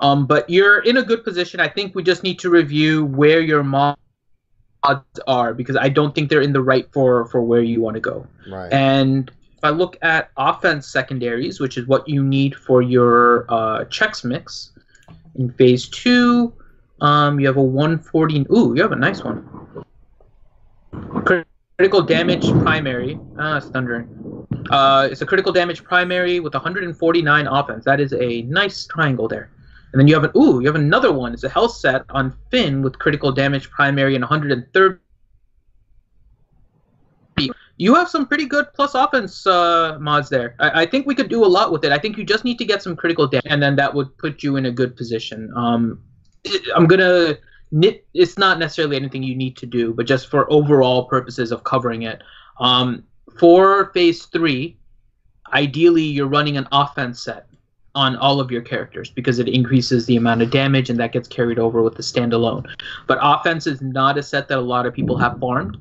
but you're in a good position. I think we just need to review where your mods are because I don't think they're in the right for where you want to go. Right. And if I look at offense secondaries, which is what you need for your Chex Mix, in Phase 2, you have a 140. Ooh, you have a nice one. Critical damage primary. It's thundering. It's a critical damage primary with 149 offense. That is a nice triangle there. And then you have another one. It's a health set on Finn with critical damage primary and 130. You have some pretty good plus offense mods there. I think we could do a lot with it. I think you just need to get some critical damage, and then that would put you in a good position. It's not necessarily anything you need to do, but just for overall purposes of covering it. For Phase 3, ideally you're running an offense set on all of your characters because it increases the amount of damage, and that gets carried over with the standalone. But offense is not a set that a lot of people have farmed.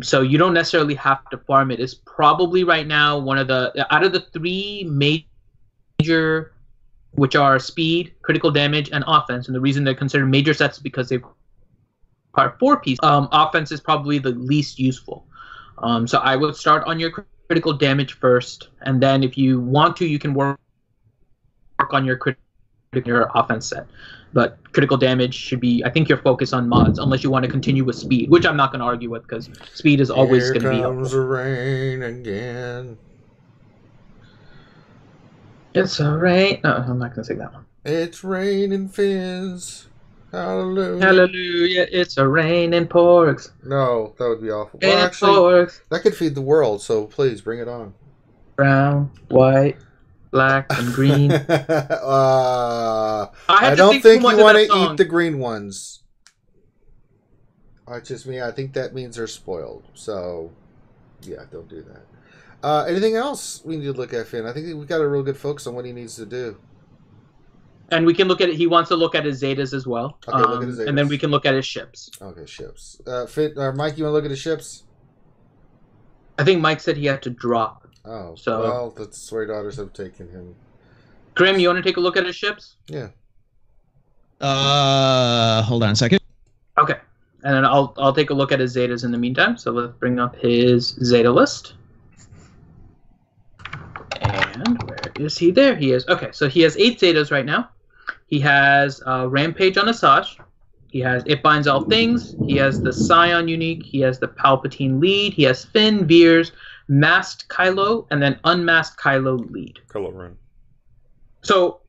So you don't necessarily have to farm it. It's probably right now one of the out of the three major, which are speed, critical damage, and offense. And the reason they're considered major sets is because they are 4-piece. Offense is probably the least useful. So I would start on your critical damage first, and then if you want to, you can work on your offense set. But critical damage should be, I think, your focus on mods, unless you want to continue with speed, which I'm not going to argue with because speed is always going to be helpful. Here comes the rain again. It's a rain. No, I'm not going to sing that one. It's raining Fizz. Hallelujah. Hallelujah. It's a raining porgs. No, that would be awful. Well, actually, porgs. that could feed the world, so please bring it on. Brown, white, black, and green. I don't think you want to eat the green ones. It's just me. I think that means they're spoiled. So, yeah, don't do that. Anything else we need to look at, Finn? I think we've got a real good focus on what he needs to do. And we can look at it. He wants to look at his Zetas as well. Okay, look at his Zetas. And then we can look at his ships. Okay, ships. Finn, Mike, you want to look at his ships? I think Mike said he had to drop. Oh, so, well, the Swear Daughters have taken him. Grim, you want to take a look at his ships? Yeah. Hold on a second. Okay. And then I'll take a look at his Zetas in the meantime. So let's bring up his Zeta list. And where is he? There he is. Okay, so he has 8 Zetas right now. He has Rampage on Asajj. He has It Binds All Things. He has the Scion unique. He has the Palpatine lead. He has Finn, Veers, Masked Kylo, and then Unmasked Kylo lead. Kylo Ren. So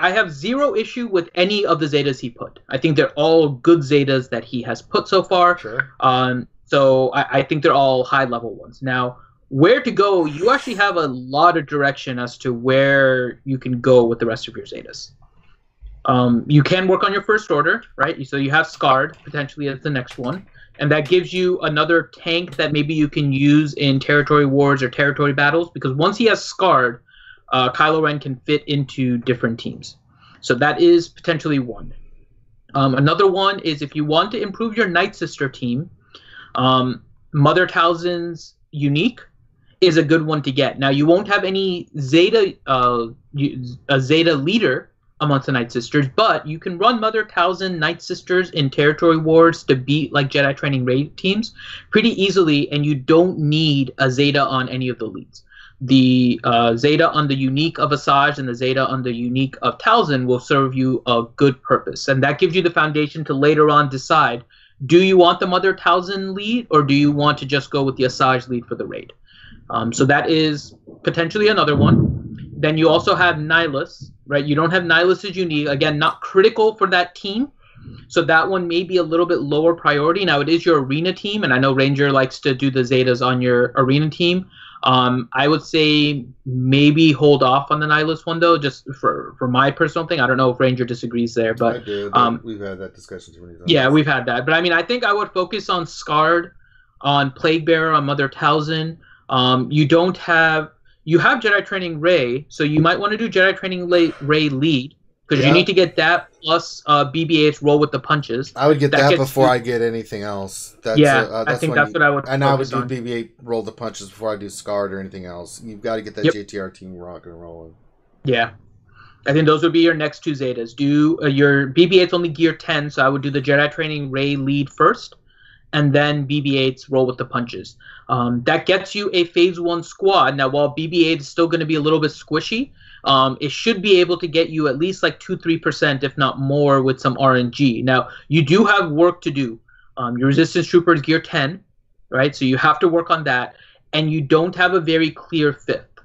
I have zero issue with any of the Zetas he put. I think they're all good Zetas that he has put so far. Sure. So I think they're all high-level ones. Now, where to go, you actually have a lot of direction as to where you can go with the rest of your Zetas. You can work on your first order, right? So you have Scarred, potentially as the next one. And that gives you another tank that maybe you can use in territory wars or territory battles. Because once he has Scarred, Kylo Ren can fit into different teams. So that is potentially one. Another one is if you want to improve your Night Sister team, Mother Talzin's unique is a good one to get. Now, you won't have any Zeta, a Zeta leader amongst the Night Sisters, but you can run Mother Talzin Night Sisters in territory wars to beat like Jedi Training raid teams pretty easily, and you don't need a Zeta on any of the leads. The Zeta on the unique of Asajj and the Zeta on the unique of Talzin will serve you a good purpose, and that gives you the foundation to later on decide, do you want the Mother Talzin lead, or do you want to just go with the Asajj lead for the raid? So that is potentially another one. Then you also have Nihilus, right? You don't have Nihilus's unique. Again, not critical for that team. So that one may be a little bit lower priority. Now, it is your arena team, and I know Ranger likes to do the Zetas on your arena team. I would say maybe hold off on the Nihilus one though, just for my personal thing. I don't know if Ranger disagrees there, but I do. But we've had that discussion too many times. Yeah, we've had that. But I mean, I think I would focus on Scarred, on Plague Bearer, on Mother Talzin. You have Jedi Training Rey, so you might want to do Jedi Training Rey lead, because you need to get that plus BB-8's roll with the punches. I would get that before I get anything else. That's I think that's what I would. And I would do BB-8 roll the punches before I do Scarred or anything else. You've got to get that JTR team rocking and rolling. Yeah, I think those would be your next two Zetas. Do your BB-8's only gear 10, so I would do the Jedi Training Rey lead first, and then BB-8's roll with the punches. That gets you a Phase 1 squad. Now, while BB-8 is still going to be a little bit squishy, it should be able to get you at least like 2-3%, if not more, with some RNG. Now, you do have work to do. Your Resistance Trooper is gear 10, right? So you have to work on that, and you don't have a very clear fifth.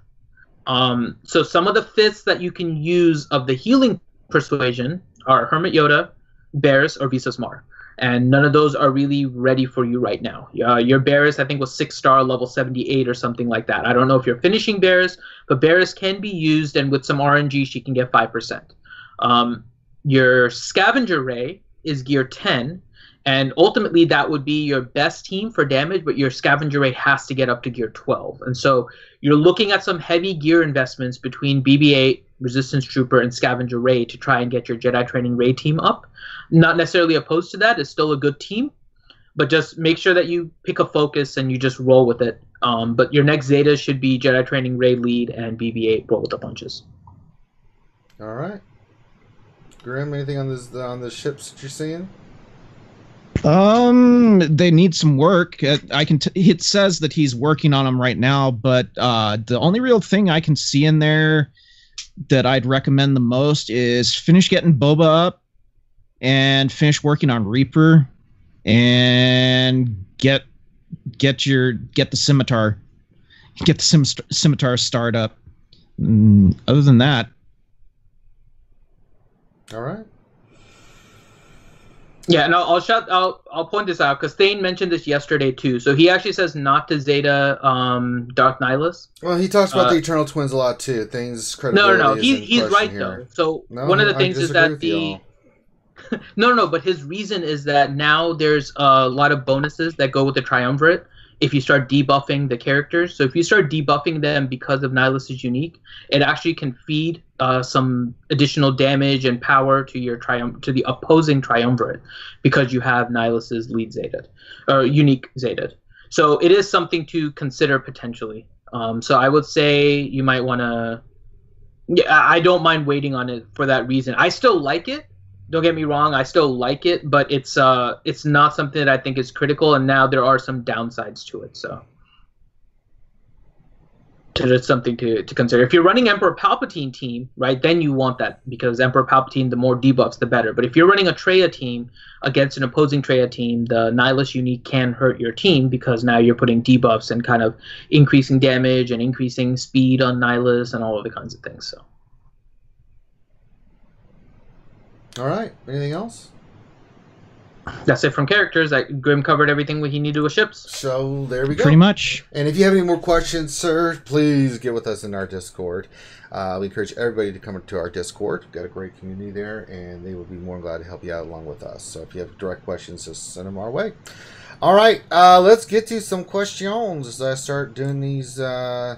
So some of the fifths that you can use of the healing persuasion are Hermit Yoda, Barris, or Visas Mar. And none of those are really ready for you right now. Your Barris, I think, was 6-star, level 78 or something like that. I don't know if you're finishing Barris, but Barris can be used, and with some RNG, she can get 5%. Your Scavenger Ray is gear 10, and ultimately that would be your best team for damage, but your Scavenger Ray has to get up to gear 12. And so you're looking at some heavy gear investments between BB-8, Resistance Trooper, and Scavenger Ray to try and get your Jedi Training Ray team up. Not necessarily opposed to that. It's still a good team, but just make sure that you pick a focus and you just roll with it. But your next Zeta should be Jedi Training Ray lead and BB-8 roll with the punches. All right. Grim, anything on the ships that you're seeing? They need some work. It says that he's working on them right now, but the only real thing I can see in there that I'd recommend the most is finish getting Boba up and finish working on Reaper and get the Scimitar. Get the Scimitar start up. Other than that. All right. Yeah, and I'll point this out because Thane mentioned this yesterday too. So he actually says not to Zeta Darth Nihilus. Well, he talks about the Eternal Twins a lot too. Things credibility. No. He's right here. Though. So one of the things is that No, but his reason is that now there's a lot of bonuses that go with the Triumvirate if you start debuffing the characters. So if you start debuffing them because of Nihilus' unique, it actually can feed some additional damage and power to your to the opposing Triumvirate because you have Nihilus' lead Zeta or unique Zeta. So it is something to consider potentially. So I would say you might want to. Yeah, I don't mind waiting on it for that reason. I still like it. Don't get me wrong, I still like it, but it's not something that I think is critical, and now there are some downsides to it. So it's something to consider. If you're running Emperor Palpatine team, right, then you want that because Emperor Palpatine, the more debuffs, the better. But if you're running a Traya team against an opposing Traya team, the Nihilus unique can hurt your team because now you're putting debuffs and kind of increasing damage and increasing speed on Nihilus and all of the kinds of things. So. All right. Anything else? That's it from characters. Grim covered everything he needed with ships. So there we go. Pretty much. And if you have any more questions, sir, please get with us in our Discord. We encourage everybody to come to our Discord. We've got a great community there, and they will be more than glad to help you out along with us. So if you have direct questions, just send them our way. All right. Let's get to some questions as I start doing these marquee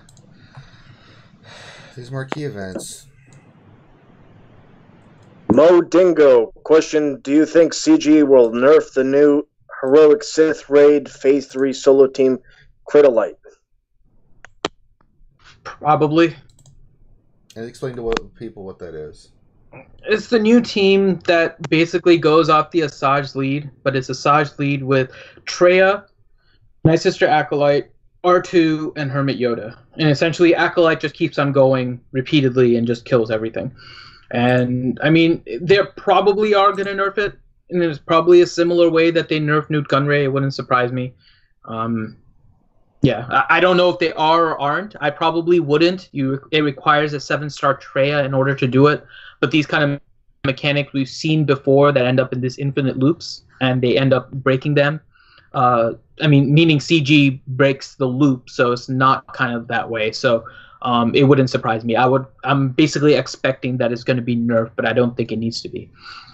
events. Mo Dingo, question, do you think CG will nerf the new Heroic Sith Raid Phase 3 solo team Critolite? Probably. And explain to people what that is. It's the new team that basically goes off the Asajj lead, but it's Asajj lead with Traya, My Sister Acolyte, R2, and Hermit Yoda. And essentially Acolyte just keeps on going repeatedly and just kills everything. And, I mean, they probably are going to nerf it, and it's probably a similar way that they nerf Newt Gunray. It wouldn't surprise me. Yeah, I don't know if they are or aren't. I probably wouldn't. It requires a 7-star Traya in order to do it. But these kind of mechanics we've seen before that end up in these infinite loops, and they end up breaking them. I mean, meaning CG breaks the loop, so it's not kind of that way. So it wouldn't surprise me. I'm basically expecting that it's going to be nerfed, but I don't think it needs to be.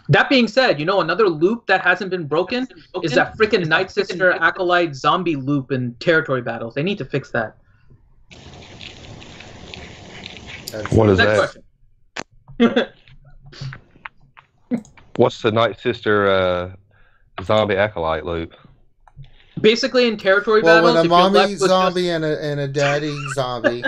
That being said, another loop that hasn't been broken is that freaking Night Sister Acolyte zombie loop in territory battles. They need to fix that. What is Next that? What's the Night Sister zombie acolyte loop? Basically, in territory Well, battles, when a if you're mommy left with zombie and a daddy zombie.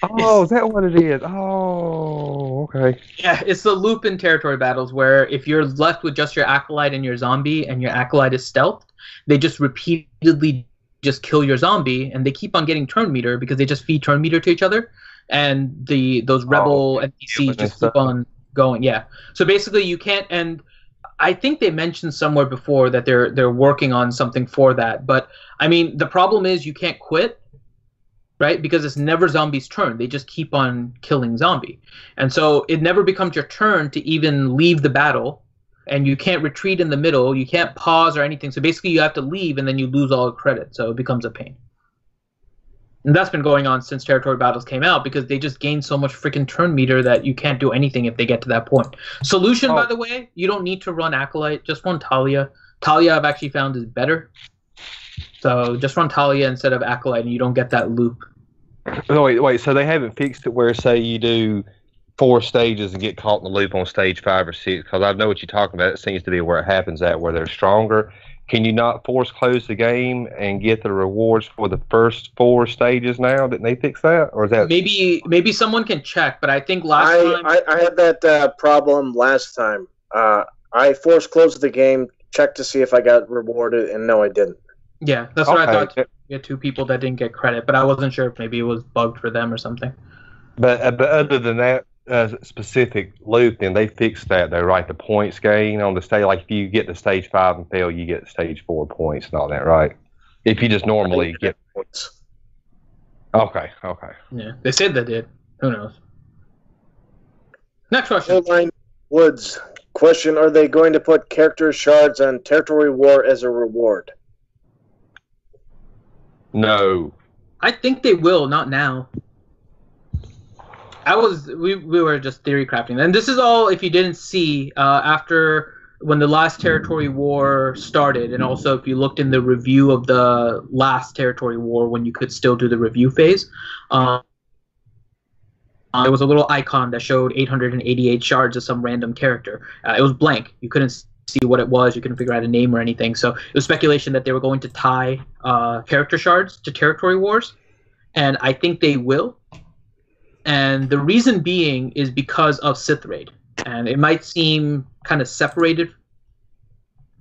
Oh, is that what it is? Oh, okay. Yeah, it's the loop in territory battles where if you're left with just your acolyte and your zombie, and your acolyte is stealthed, they just repeatedly just kill your zombie, and they keep on getting turn meter because they just feed turn meter to each other, and those rebel NPCs just keep on going. Yeah, so basically you can't. And I think they mentioned somewhere before that they're working on something for that. But I mean, the problem is you can't quit. Right? Because it's never zombie's turn. They just keep on killing zombie. And so it never becomes your turn to even leave the battle. And you can't retreat in the middle. You can't pause or anything. So basically you have to leave and then you lose all the credit. So it becomes a pain. And that's been going on since territory battles came out because they just gain so much freaking turn meter that you can't do anything if they get to that point. Solution, by the way, you don't need to run Acolyte. Just run Talia. Talia I've actually found is better. So just run Talia instead of Acolyte and you don't get that loop. Oh, wait. So they haven't fixed it where, say, you do 4 stages and get caught in the loop on stage 5 or 6? Because I know what you're talking about. It seems to be where it happens at, where they're stronger. Can you not force close the game and get the rewards for the first 4 stages now? Didn't they fix that? Or is that maybe someone can check? But I think last time I had that problem last time. I force closed the game, checked to see if I got rewarded, and no, I didn't. Yeah, that's what I thought. We had 2 people that didn't get credit, but I wasn't sure if maybe it was bugged for them or something. But other than that specific loop, then they fixed that. They write the points gain on the stage. Like if you get to stage 5 and fail, you get stage 4 points and all that, right? If you just normally get points. Okay. Yeah, they said they did. Who knows? Next question. Caroline Woods. Question, are they going to put character shards on Territory War as a reward? No. I think they will, not now. We were just theory crafting. And this is all, if you didn't see, after when the last Territory War started, and also if you looked in the review of the last Territory War when you could still do the review phase, there was a little icon that showed 888 shards of some random character. It was blank. You couldn't see what it was. You couldn't figure out a name or anything. So it was speculation that they were going to tie character shards to Territory Wars, and I think they will. And the reason being is because of Sith Raid. And it might seem kind of separated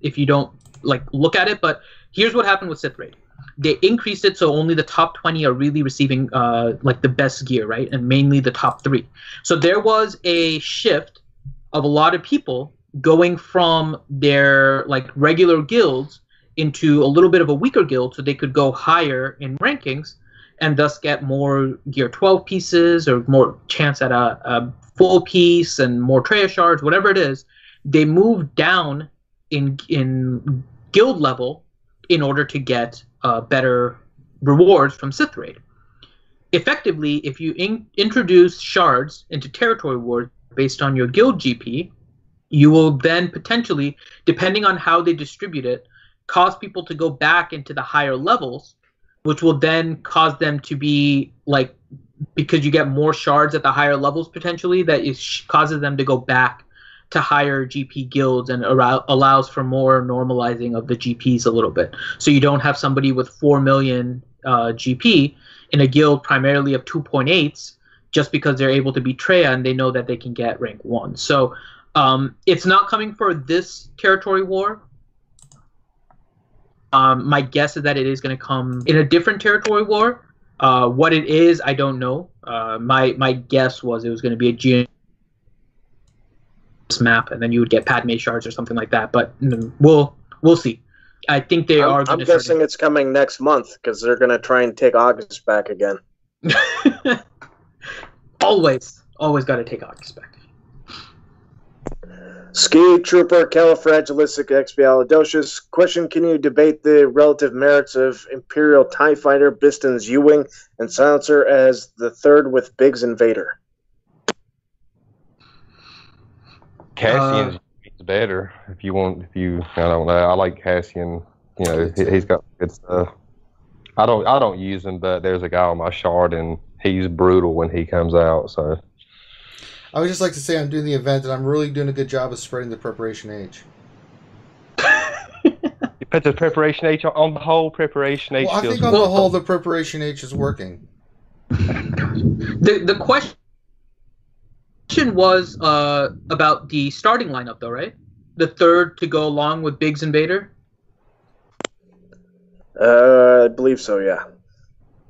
if you don't look at it, but here's what happened with Sith Raid. They increased it so only the top 20 are really receiving the best gear, right? And mainly the top 3. So there was a shift of a lot of people going from their regular guilds into a little bit of a weaker guild so they could go higher in rankings and thus get more gear 12 pieces or more chance at a full piece and more Treya shards, whatever it is. They moved down in guild level in order to get better rewards from Sith Raid. Effectively, if you introduce shards into Territory Wars based on your guild GP, you will then potentially, depending on how they distribute it, cause people to go back into the higher levels, which will then cause them to be because you get more shards at the higher levels potentially, that causes them to go back to higher GP guilds and allows for more normalizing of the GPs a little bit. So you don't have somebody with 4 million GP in a guild primarily of 2.8s just because they're able to beat Treya and they know that they can get rank 1. So it's not coming for this Territory War. My guess is that it is going to come in a different Territory War. What it is, I don't know. My guess was it was going to be a GM map, and then you would get Padme shards or something like that. But we'll see. I think they are. I'm guessing it's coming next month because they're going to try and take August back again. always got to take August back. Ski Trooper Califragilisticexpialidocious. Question: Can you debate the relative merits of Imperial TIE Fighter, Biston's U-Wing, and Silencer as the third with Biggs and Vader? Cassian's better if you want. I don't know. I like Cassian. You know, he's got good stuff. I don't use him, but there's a guy on my shard, and he's brutal when he comes out. So I would just like to say I'm doing the event, and I'm really doing a good job of spreading the preparation age. you put the preparation H on the whole. Preparation H. Well, I think on the whole, the preparation H is working. The question was about the starting lineup, though, right? The third to go along with Biggs and Vader? I believe so, yeah.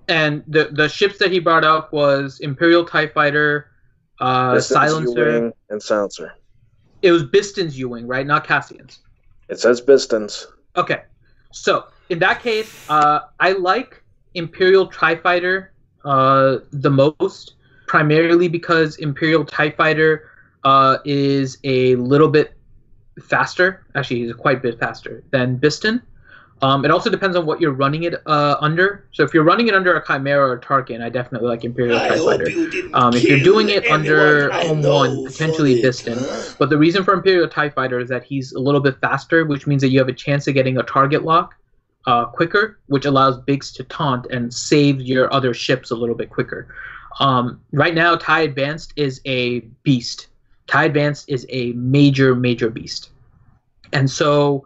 And the ships that he brought up was Imperial TIE Fighter, Silencer, U-Wing, and Silencer. It was Biston's U-Wing, right? Not Cassian's. It says Biston's. Okay. So, in that case, I like Imperial TIE Fighter the most, primarily because Imperial TIE Fighter is a little bit faster. Actually, he's quite a bit faster than Biston. It also depends on what you're running it under. So if you're running it under a Chimera or a Tarkin, I definitely like Imperial TIE Fighter. If you're doing it under Home 1, potentially Biston. But the reason for Imperial TIE Fighter is that he's a little bit faster, which means that you have a chance of getting a target lock quicker, which allows Biggs to taunt and save your other ships a little bit quicker. Right now, TIE Advanced is a beast. TIE Advanced is a major, major beast. And so...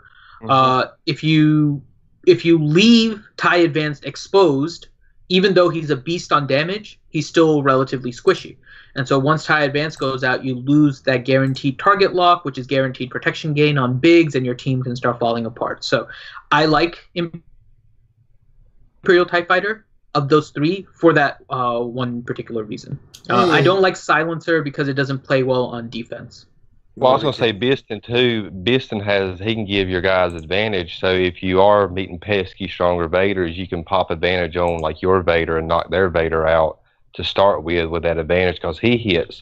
if you leave TIE Advanced exposed, even though he's a beast on damage, he's still relatively squishy. And so once TIE Advanced goes out, you lose that guaranteed target lock, which is guaranteed protection gain on Biggs, and your team can start falling apart. So I like Imperial TIE Fighter of those three for that one particular reason. I don't like Silencer because it doesn't play well on defense. Well, I was going to say Biston too. Biston he can give your guys advantage. So if you are meeting pesky, stronger Vaders, you can pop advantage on like your Vader and knock their Vader out to start with that advantage, because he hits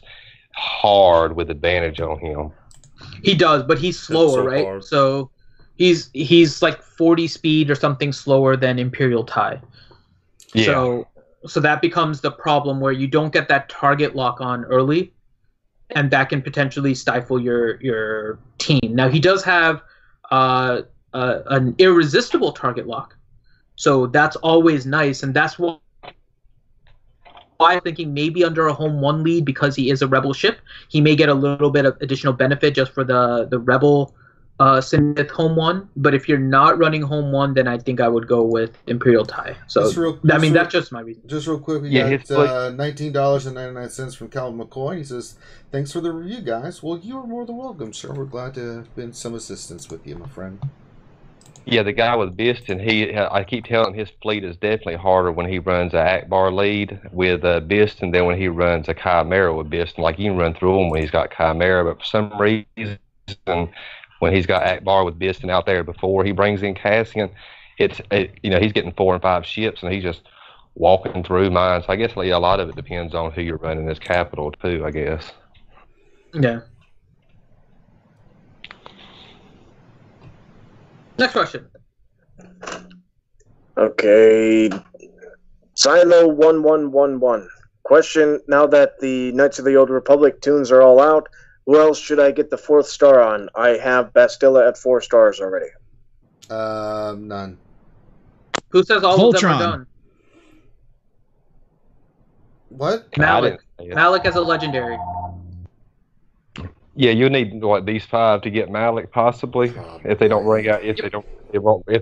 hard with advantage on him. He does, but he's slower, right? Hard. So he's like 40 speed or something slower than Imperial TIE. Yeah. So that becomes the problem where you don't get that target lock on early. And that can potentially stifle your team. Now, he does have an irresistible target lock. So that's always nice. And that's why I'm thinking maybe under a Home 1 lead, because he is a Rebel ship, he may get a little bit of additional benefit just for the Rebel Synth Home 1. But if you're not running Home 1, then I think I would go with Imperial TIE. So, that's just my reason. Just real quick, we got $19.99 from Calvin McCoy. He says, thanks for the review, guys. Well, you are more than welcome, sir. We're glad to have been some assistance with you, my friend. Yeah, the guy with Biston, I keep telling him his fleet is definitely harder when he runs an Akbar lead with Biston than when he runs a Chimera with Biston. Like, you can run through him when he's got Chimera, but for some reason, when he's got Akbar with Biston out there before he brings in Cassian, he's getting 4 and 5 ships, and he's just walking through mine. So I guess a lot of it depends on who you're running as capital too, I guess. Yeah. Next question. Okay. Silo 1111. Question: now that the Knights of the Old Republic tunes are all out, who else should I get the 4th star on? I have Bastilla at 4 stars already. None. Who says all of them are done? What? Malik. Malik as a legendary. Yeah, you'll need these 5 to get Malik possibly. Probably. If they don't bring out if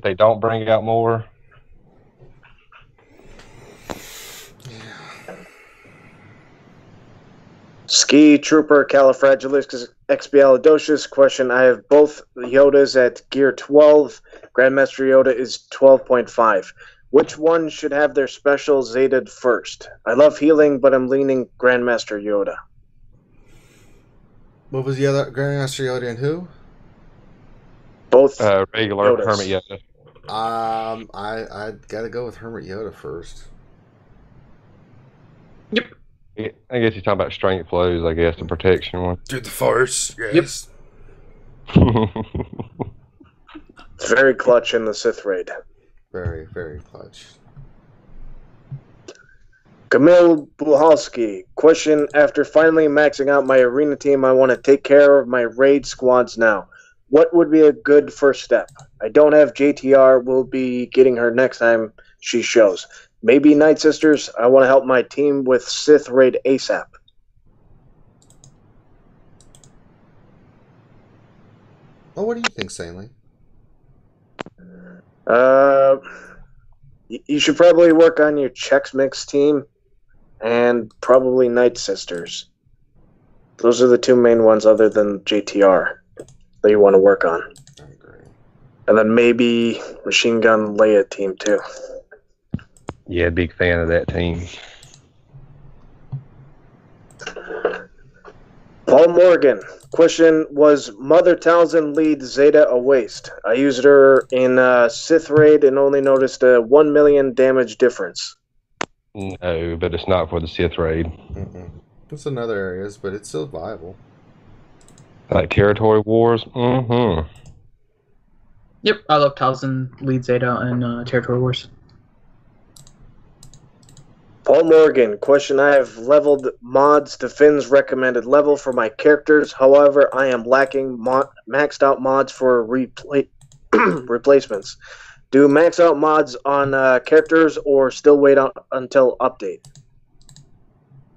they don't bring out more. Ski Trooper Califragilisticexpialidocious. Question: I have both Yodas at gear 12. Grandmaster Yoda is 12.5. Which one should have their special zated first? I love healing, but I'm leaning Grandmaster Yoda. What was the other Grandmaster Yoda and who? Both regular Yodas. Hermit Yoda. I gotta go with Hermit Yoda first. Yep. I guess you're talking about strength flows, I guess, the protection one. Through the force, yes. It's very clutch in the Sith raid. Very, very clutch. Camille Buhalski, question: after finally maxing out my arena team, I want to take care of my raid squads now. What would be a good first step? I don't have JTR. We'll be getting her next time she shows. Maybe Night Sisters. I want to help my team with Sith raid ASAP. Oh, what do you think, Saintly? You should probably work on your Chex Mix team and probably Night Sisters. Those are the two main ones other than JTR that you want to work on. I agree. And then maybe Machine Gun Leia team too. Yeah, big fan of that team. Paul Morgan. Question: was Mother Talzin lead Zeta a waste? I used her in Sith Raid and only noticed a 1 million damage difference. No, but it's not for the Sith raid. It's in other areas, but it's still viable. Like Territory Wars? Mm-hmm. Yep, I love Talzin, lead Zeta, and Territory Wars. Paul Morgan. Question: I have leveled mods to Finn's recommended level for my characters. However, I am lacking maxed out mods for replacements. Do max out mods on characters or still wait until update?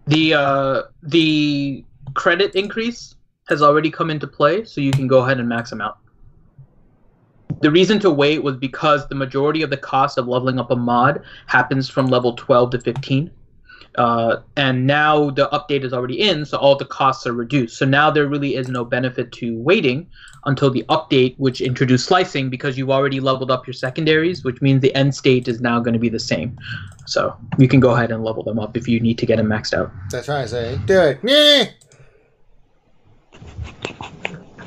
The credit increase has already come into play, so you can go ahead and max them out. The reason to wait was because the majority of the cost of leveling up a mod happens from level 12 to 15. And now the update is already in, so all the costs are reduced. So now there really is no benefit to waiting until the update, which introduced slicing, because you've already leveled up your secondaries, which means the end state is now going to be the same. So you can go ahead and level them up if you need to get them maxed out. That's right, Zay. Do it. Nyeh!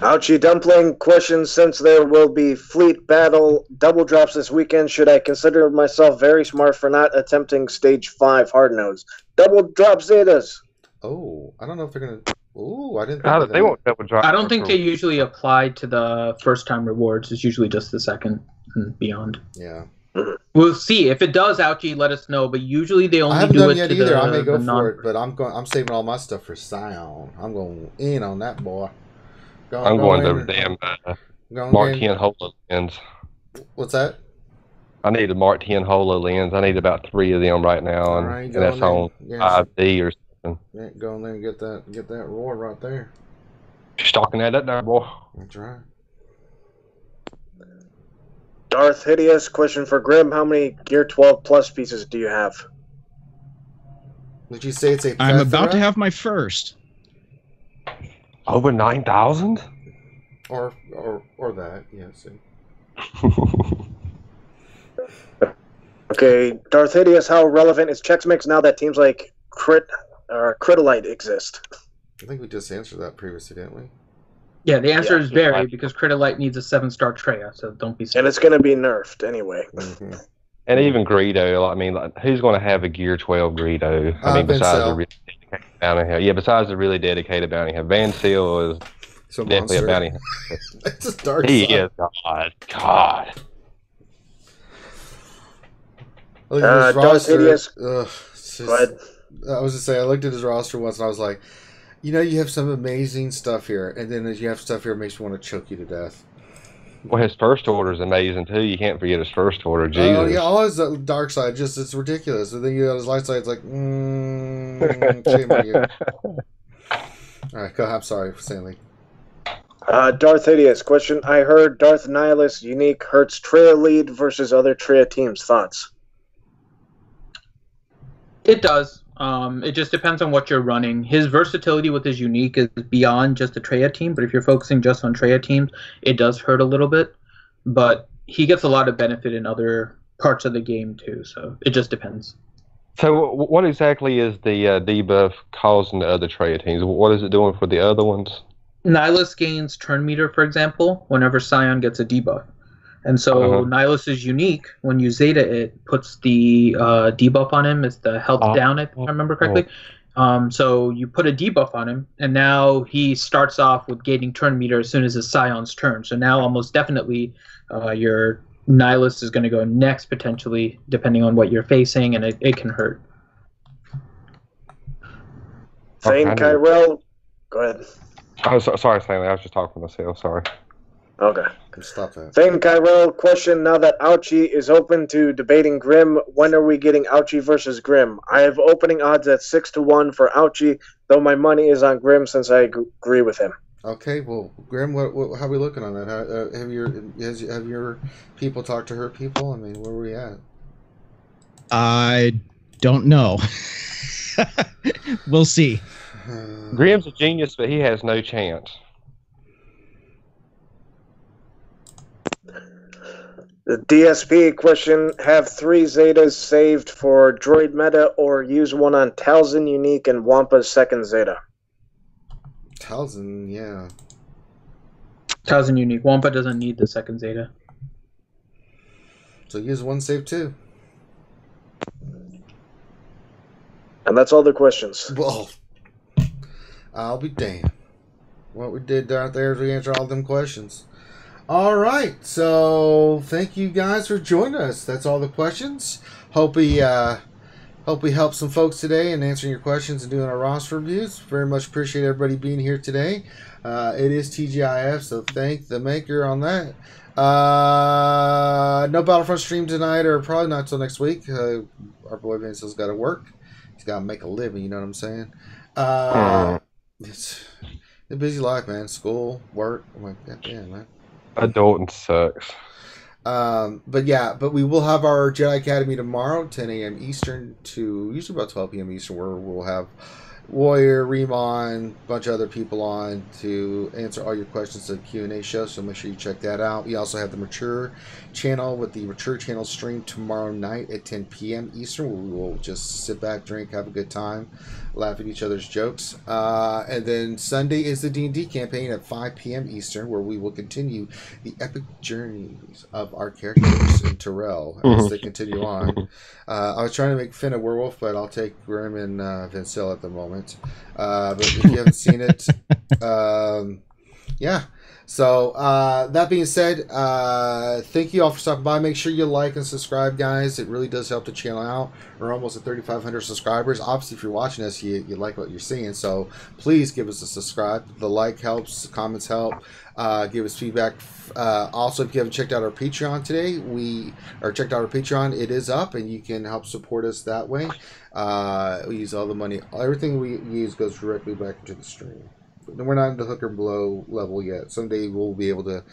Ouchie Dumpling. Question: since there will be fleet battle double drops this weekend, should I consider myself very smart for not attempting stage 5 hard nodes? Double drop Zetas. Oh, I don't know if they're going to... Ooh, I didn't think of They that. won't double drop. I don't think they usually apply to the first time rewards. It's usually just the second and beyond. Yeah. We'll see. If it does, Ouchie, let us know. But usually they I only haven't do done it it yet to either. the, I may go the for it, but I'm saving all my stuff for Scion. I'm going in on that boy. I'm going to the damn Mark 10 HoloLens. What's that? I need a Mark 10 HoloLens. I need about 3 of them right now, All and, right, and go that's in there. on Yes. 5D or something. Yeah, go in there and get that roar right there. Stalking that up there, boy. That's right. Darth Hideous. Question for Grim: how many Gear 12 Plus pieces do you have? Did you say it's a I'm about plethora? to have my first. Over 9,000? Or that, yes. Okay, Darth Hideous. How relevant is Chex Mix now that teams like Critolite exist? I think we just answered that previously, didn't we? Yeah, the answer is Yeah. very, because Critolite needs a 7-star Treya, so don't be And scared. it's going to be nerfed anyway. Mm-hmm. And even Greedo. I mean, like, who's going to have a Gear 12 Greedo? I mean, besides Vincel. the really dedicated bounty hunter. Yeah, besides the really dedicated bounty hunter. Van Seal is So definitely monster. a bounty hunter. It's just dark He side. is God. I looked at his Darth roster. Hideous. Ugh, it's just- Go ahead. I was just saying, I looked at his roster once and I was like, you know, you have some amazing stuff here, and then as you have stuff here, it makes me want to choke you to death. Well, his first order is amazing, too. You can't forget his first order. Jesus. Oh, yeah, all his dark side, just, it's ridiculous. And then you got his light side, it's like, shame on you. All right, go, I'm sorry, Stanley. Darth Hideous. Question: I heard Darth Nihilus unique hurts Treya lead versus other Treya teams. Thoughts? It does. It just depends on what you're running. His versatility with his unique is beyond just a Treya team, but if you're focusing just on Treya teams, it does hurt a little bit. But he gets a lot of benefit in other parts of the game too, so it just depends. So, what exactly is the debuff causing the other Treya teams? What is it doing for the other ones? Nihilus gains turn meter, for example, whenever Scion gets a debuff. And so Nihilus is unique. When you Zeta it, puts the debuff on him. It's the health down, if I remember correctly. So you put a debuff on him, and now he starts off with gaining turn meter as soon as his Scion's turn. So now almost definitely your Nihilist is going to go next, potentially, depending on what you're facing, and it can hurt. Thane Kyrell, go ahead. Oh, sorry, Stanley. I was just talking to myself. Sorry. Okay. Stop that. Thane Kyrell, question: now that Ouchie is open to debating Grim, when are we getting Ouchie versus Grim? I have opening odds at 6-1 for Ouchie, though my money is on Grim since I agree with him. Okay, well, Grim, how are we looking on that? Have your people talked to her people? I mean, where are we at? I don't know. We'll see. Grim's a genius, but he has no chance. The DSP question: have 3 Zetas saved for Droid Meta, or use one on Talzin Unique and Wampa's second Zeta? Talzin, yeah. Talzin Unique. Wampa doesn't need the second Zeta. So use one save too. And that's all the questions. Well, I'll be damned. What we did out there is we answered all them questions. All right, so thank you guys for joining us. That's all the questions. Hope we helped some folks today in answering your questions and doing our roster reviews. Very much appreciate everybody being here today. It is TGIF, so thank the maker on that. No Battlefront stream tonight, or probably not till next week. Our boy Vince has got to work. He's got to make a living, you know what I'm saying? It's a busy life, man. School, work. I'm like, God damn, man. Adulting sucks. But we will have our Jedi Academy tomorrow, 10 a.m. Eastern to usually about 12 p.m. Eastern, where we'll have Warrior, Remon, a bunch of other people on to answer all your questions at the Q&A show, so make sure you check that out. We also have the Mature channel with the Mature channel stream tomorrow night at 10 p.m. Eastern, where we will just sit back, drink, have a good time, laugh at each other's jokes. And then Sunday is the D&D campaign at 5 p.m. Eastern, where we will continue the epic journeys of our characters in Terrell as they continue on. I was trying to make Finn a werewolf, but I'll take Grim and Vincil at the moment. But if you haven't seen it, yeah. So that being said, thank you all for stopping by. Make sure you like and subscribe, guys. It really does help the channel out. We're almost at 3,500 subscribers. Obviously, if you're watching us, you like what you're seeing. So please give us a subscribe. The like helps. The comments help. Give us feedback. Also, if you haven't checked out our Patreon today, it is up, and you can help support us that way. We use all the money. Everything we use goes directly back into the stream. We're not in the hook or blow level yet. Someday we'll be able to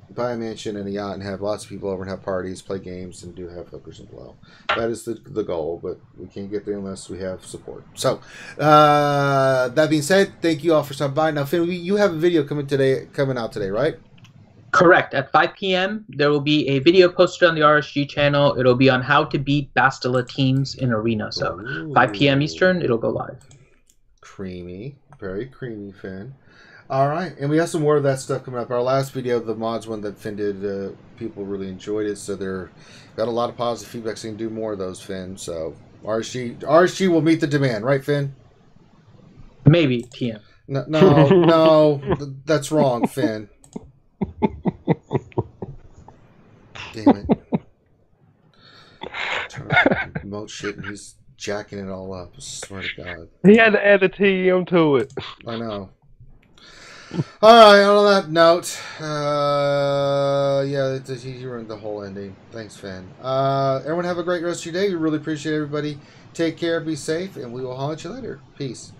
buy a mansion and a yacht and have lots of people over and have parties, play games, and do have hookers and blow. That is the goal, but we can't get there unless we have support. So, that being said, thank you all for stopping by. Now, Finn, you have a video coming out today, right? Correct. At 5 p.m., there will be a video posted on the RSG channel. It'll be on how to beat Bastila teams in Arena. So, 5 p.m. Eastern, it'll go live. Creamy. Very creamy, Finn. All right, and we have some more of that stuff coming up. Our last video, the mods one that Finn did, people really enjoyed it, so they're got a lot of positive feedback, so you can do more of those, Finn. So RSG will meet the demand, right, Finn? Maybe TM. No, that's wrong, Finn. Damn it! Trying to promote shit, and he's jacking it all up. I swear to God. He had to add a TM to it. I know. All right, on that note, yeah, you ruined the whole ending. Thanks, Finn. Everyone have a great rest of your day. We really appreciate everybody. Take care, be safe, and we will holler at you later. Peace.